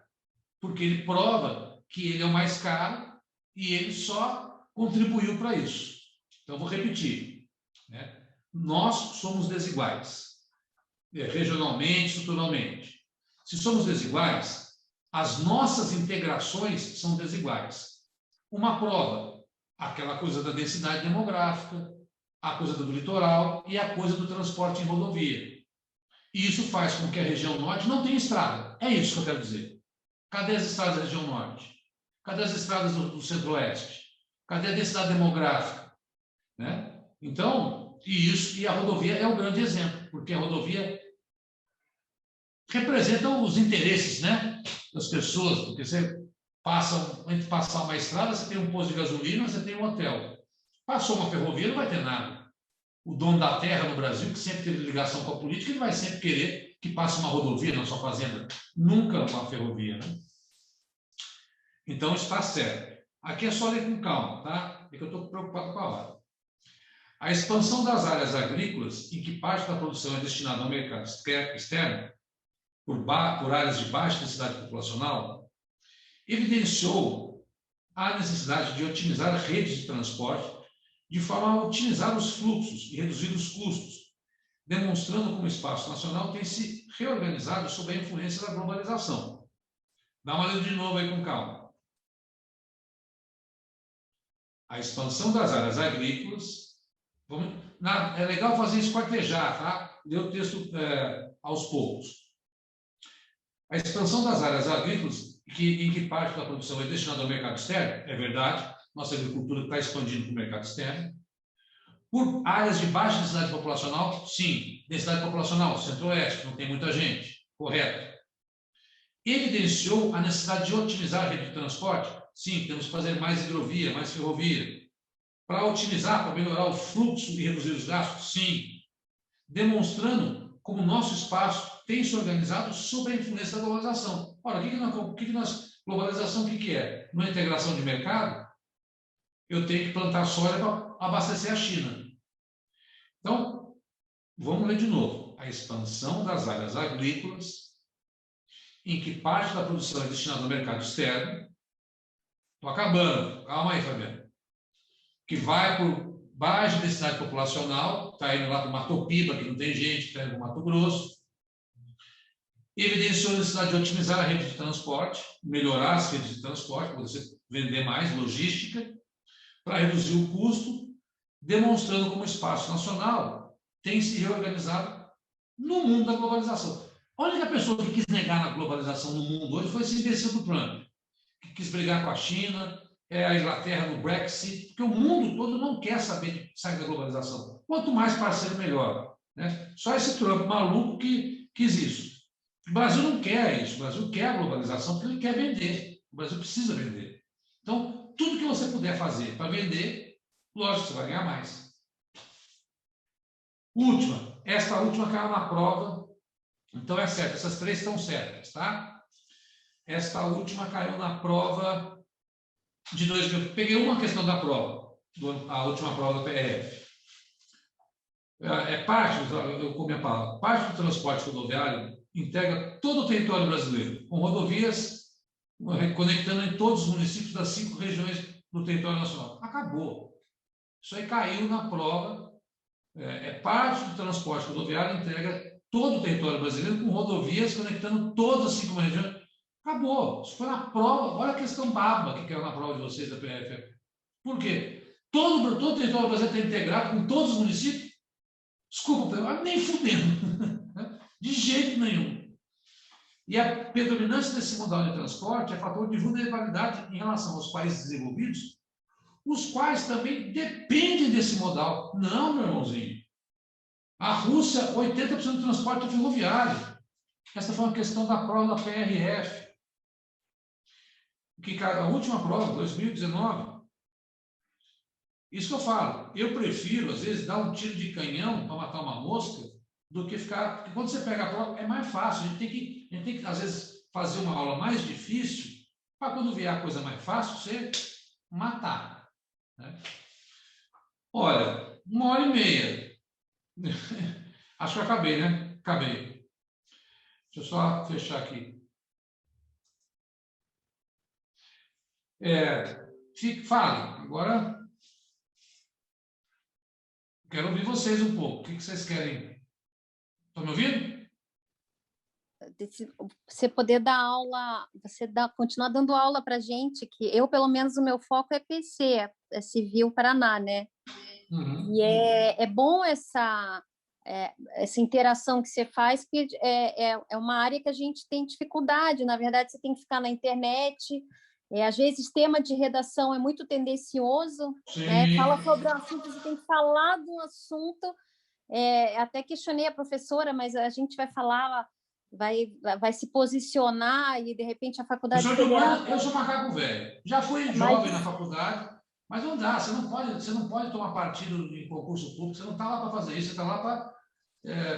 Porque ele prova que ele é o mais caro e ele só contribuiu para isso. Então, vou repetir. Né? Nós somos desiguais. Regionalmente, estruturalmente. Se somos desiguais, as nossas integrações são desiguais. Uma prova, aquela coisa da densidade demográfica, a coisa do litoral e a coisa do transporte em rodovia. E isso faz com que a região norte não tenha estrada. É isso que eu quero dizer. Cadê as estradas da região norte? Cadê as estradas do centro-oeste? Cadê a densidade demográfica? Né? Então, e a rodovia é o grande exemplo, porque a rodovia representa os interesses, né, das pessoas, porque você entre passar uma estrada, você tem um posto de gasolina, você tem um hotel. Passou uma ferrovia, não vai ter nada. O dono da terra no Brasil, que sempre teve ligação com a política, ele vai sempre querer que passe uma rodovia na sua fazenda. Nunca uma ferrovia, né? Então, está certo. Aqui é só ler com calma, tá? É que eu estou preocupado com a hora. A expansão das áreas agrícolas, em que parte da produção é destinada ao mercado externo, por áreas de baixa densidade populacional, evidenciou a necessidade de otimizar redes de transporte de forma a otimizar os fluxos e reduzir os custos, demonstrando como o espaço nacional tem se reorganizado sob a influência da globalização. Dá uma lida de novo aí com calma. A expansão das áreas agrícolas. É legal fazer isso quartejar, tá? Ler o texto aos poucos. A expansão das áreas agrícolas, em que parte da produção é destinada ao mercado externo, é verdade. Nossa agricultura está expandindo para o mercado externo. Por áreas de baixa densidade populacional, sim. Densidade populacional, centro-oeste, não tem muita gente. Correto. Evidenciou a necessidade de otimizar a rede de transporte? Sim, temos que fazer mais hidrovia, mais ferrovia. Para otimizar, para melhorar o fluxo e reduzir os gastos? Sim. Demonstrando como o nosso espaço tem se organizado sob a influência da globalização. Ora, globalização, o que é? Uma integração de mercado? Eu tenho que plantar soja para abastecer a China. Então, vamos ler de novo. A expansão das áreas agrícolas, em que parte da produção é destinada ao mercado externo. Estou acabando. Calma aí, Fabiano. Que vai por baixa densidade populacional, está indo lá para o Mato Piba, que não tem gente, está indo para o Mato Grosso. Evidenciou a necessidade de otimizar a rede de transporte, melhorar as redes de transporte, para você vender mais, logística, para reduzir o custo, demonstrando como o espaço nacional tem se reorganizado no mundo da globalização. A única pessoa que quis negar na globalização no mundo hoje foi esse imbecil do Trump, que quis brigar com a China, a Inglaterra no Brexit, porque o mundo todo não quer saber de sair da globalização. Quanto mais parceiro, melhor. Né? Só esse Trump maluco que quis isso. O Brasil não quer isso. O Brasil quer a globalização porque ele quer vender. O Brasil precisa vender. Então, tudo que você puder fazer para vender, lógico, você vai ganhar mais. Última. Esta última caiu na prova. Então, é certo. Essas três estão certas, tá? Esta última caiu na prova de 2000. Peguei uma questão da prova, a última prova da PRF. Parte do transporte rodoviário integra todo o território brasileiro, com rodovias conectando em todos os municípios das 5 regiões do território nacional. Acabou. Isso aí caiu na prova. Parte do transporte rodoviário integra todo o território brasileiro com rodovias conectando todas as 5 regiões. Acabou. Isso foi na prova. Olha a questão baba que caiu na prova de vocês da PRF. Por quê? Todo o território brasileiro está integrado com todos os municípios? Desculpa, nem fudendo. De jeito nenhum. E a predominância desse modal de transporte é fator de vulnerabilidade em relação aos países desenvolvidos, os quais também dependem desse modal. Não, meu irmãozinho. A Rússia, 80% do transporte é ferroviário. Essa foi uma questão da prova da PRF. Que a última prova, 2019. Isso que eu falo. Eu prefiro, às vezes, dar um tiro de canhão para matar uma mosca do que ficar... Porque quando você pega a prova, é mais fácil. A gente tem que às vezes, fazer uma aula mais difícil para quando vier a coisa mais fácil, você matar. Né? Olha, 1h30. Acho que eu acabei, né? Acabei. Deixa eu só fechar aqui. Fale. Agora, quero ouvir vocês um pouco. O que vocês querem? Estão me ouvindo? Você poder dar aula, continuar dando aula para a gente, que eu, pelo menos, o meu foco é PC, é Civil Paraná, né? Uhum. E é bom essa interação que você faz, porque é uma área que a gente tem dificuldade. Na verdade, você tem que ficar na internet. Às vezes, tema de redação é muito tendencioso, né? Fala sobre um assunto, você tem que falar de um assunto. Até questionei a professora, mas a gente vai falar, vai se posicionar e, de repente, a faculdade... Eu sou macaco velho. Já fui jovem na faculdade, mas não dá. Você não pode tomar partido em concurso público. Você não está lá para fazer isso. Você está lá para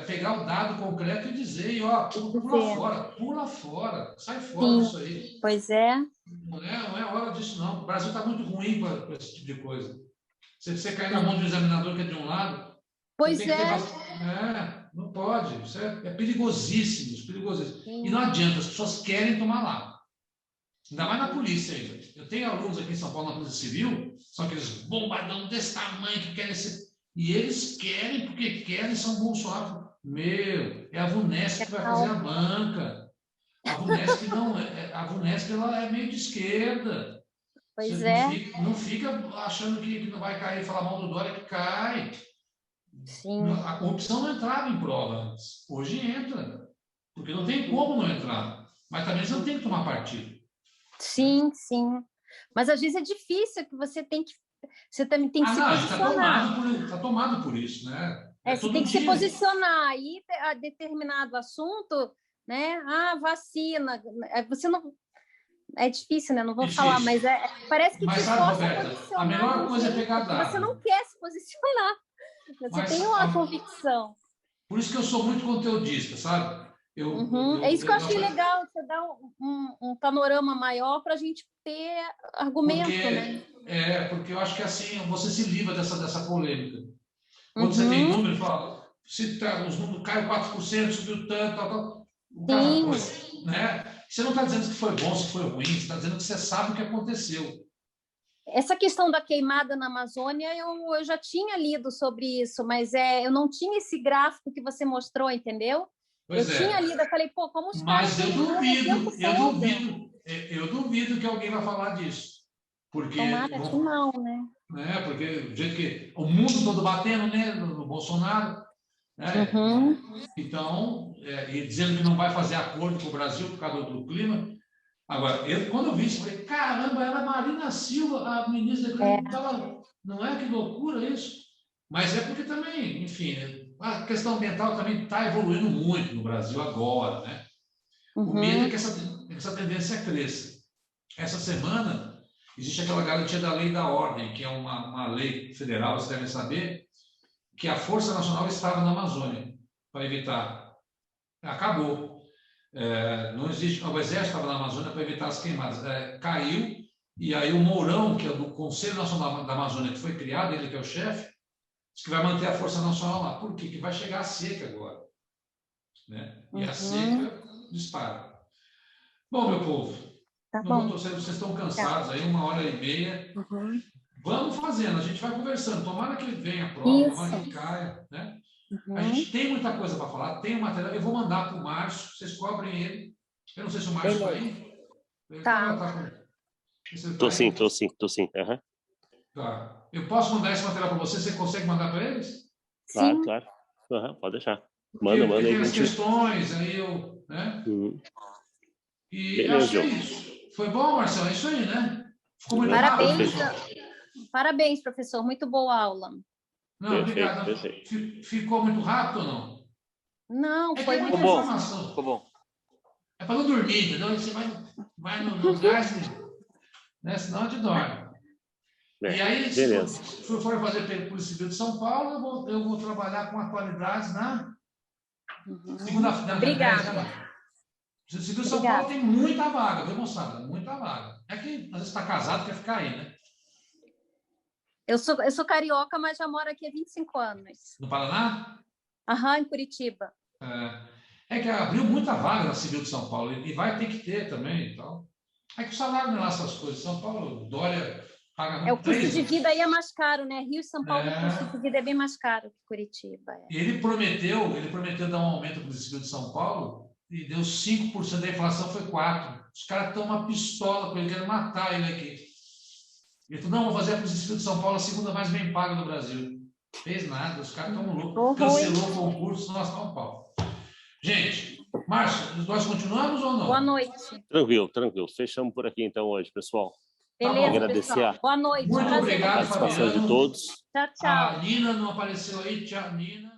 pegar o dado concreto e dizer, ó, pula fora, sai fora disso aí. Pois é. Não é hora disso, não. O Brasil está muito ruim para esse tipo de coisa. Se você cair na mão de um examinador que é de um lado... Pois não pode. Isso é perigosíssimo, perigosíssimo. E não adianta, as pessoas querem tomar lá. Ainda mais na polícia ainda. Eu tenho alunos aqui em São Paulo na Polícia Civil, são aqueles bombadão desse tamanho que querem ser... E eles querem, porque querem, são Bolsonaro. Meu, é a VUNESC que vai fazer a banca. A VUNESC a VUNESC ela é meio de esquerda. Pois Você não fica achando que não vai cair e falar mal do Dória, que cai. Sim. A corrupção não entrava em prova antes. Hoje entra. Porque não tem como não entrar. Mas também você não tem que tomar partido. Sim, sim. Mas às vezes é difícil, que você também tem que se posicionar. Está tomado por isso, né? Você tem que se posicionar. Aí, a determinado assunto, né? Vacina. Você não... É difícil, né? Não vou falar, mas parece que te força a posicionar. A melhor coisa é pegar dados. Você não quer se posicionar. Você tem uma convicção. Por isso que eu sou muito conteudista, sabe? É isso que eu achei legal, você dá um panorama maior para a gente ter argumento, né? Porque eu acho que assim você se livra dessa polêmica. Quando você tem número, fala, os números caem 4%, subiu tanto, tal. O cara foi, né? Você não está dizendo que foi bom, se foi ruim, você está dizendo que você sabe o que aconteceu. Essa questão da queimada na Amazônia, eu já tinha lido sobre isso, mas eu não tinha esse gráfico que você mostrou, entendeu? Tinha lido, eu falei, como os caras... Mas eu duvido que alguém vai falar disso. Porque, tomara que não, né? Porque do jeito que o mundo todo batendo, né, no Bolsonaro, né? Então, e dizendo que não vai fazer acordo com o Brasil por causa do clima. Agora, quando eu vi isso, eu falei, caramba, era a Marina Silva, a ministra da Agricultura, não é? Que loucura isso. Mas é porque também, enfim, a questão ambiental também está evoluindo muito no Brasil agora, né? O medo é que essa tendência cresça. Essa semana, existe aquela garantia da lei da ordem, que é uma lei federal, vocês devem saber, que a Força Nacional estava na Amazônia para evitar. Acabou. Não existe. O Exército estava na Amazônia para evitar as queimadas. Caiu, e aí o Mourão, que é do Conselho Nacional da Amazônia, que foi criado, ele que é o chefe, diz que vai manter a Força Nacional lá. Por quê? Que vai chegar a seca agora. Né? E a seca dispara. Bom, meu povo, vocês estão cansados aí, 1h30. Vamos fazendo, a gente vai conversando. Tomara que venha a prova, tomara que caia. Né? A gente tem muita coisa para falar, tem um material. Eu vou mandar para o Márcio, vocês cobrem ele. Eu não sei se o Márcio está aí. Estou sim. Tá. Eu posso mandar esse material para você? Você consegue mandar para eles? Claro, claro. Pode deixar. Manda aí. Tem as questões, aí eu... Né? E Beleza, acho que é isso. Foi bom, Marcelo? É isso aí, né? Ficou muito Parabéns, rápido. parabéns, professor. Muito boa aula. Não, Perfeito, obrigado. perfeito. Ficou muito rápido ou não? Não, É que foi é muita Ficou bom. informação. Ficou bom. É para não dormir, entendeu? Você vai nos gastos, né? Senão a gente dorme. E aí, se Beleza. for fazer pelo Polícia Civil de São Paulo, eu vou trabalhar com atualidades na segunda-feira. Obrigada. Polícia Civil de São Paulo tem muita vaga, viu, moçada? Muita vaga. É que às vezes está casado, quer ficar aí, né? Eu sou carioca, mas já moro aqui há 25 anos. No Paraná? Aham, em Curitiba. É que abriu muita vaga na Civil de São Paulo e vai ter que ter também. Então. É que o salário não é lá essas coisas. São Paulo, Dória paga O custo de vida aí é mais caro, né? Rio e São Paulo, o custo de vida é bem mais caro que Curitiba. E ele prometeu dar um aumento para o Civil de São Paulo e deu 5% da inflação, foi 4%. Os caras estão uma pistola com ele, querem matar ele aqui. Ele falou, não, vou fazer a Polícia Civil de São Paulo a segunda mais bem paga do Brasil. Fez nada, os caras estão loucos. Cancelou o concurso, nós estamos pau. Gente, Márcio, nós continuamos ou não? Boa noite. Tranquilo, tranquilo. Fechamos por aqui então hoje, pessoal. Beleza, agradecer pessoal. Boa noite. Muito Prazer. A obrigado, participação Fabiano. de todos. Tchau, tchau. A Nina não apareceu aí. Tchau, Nina.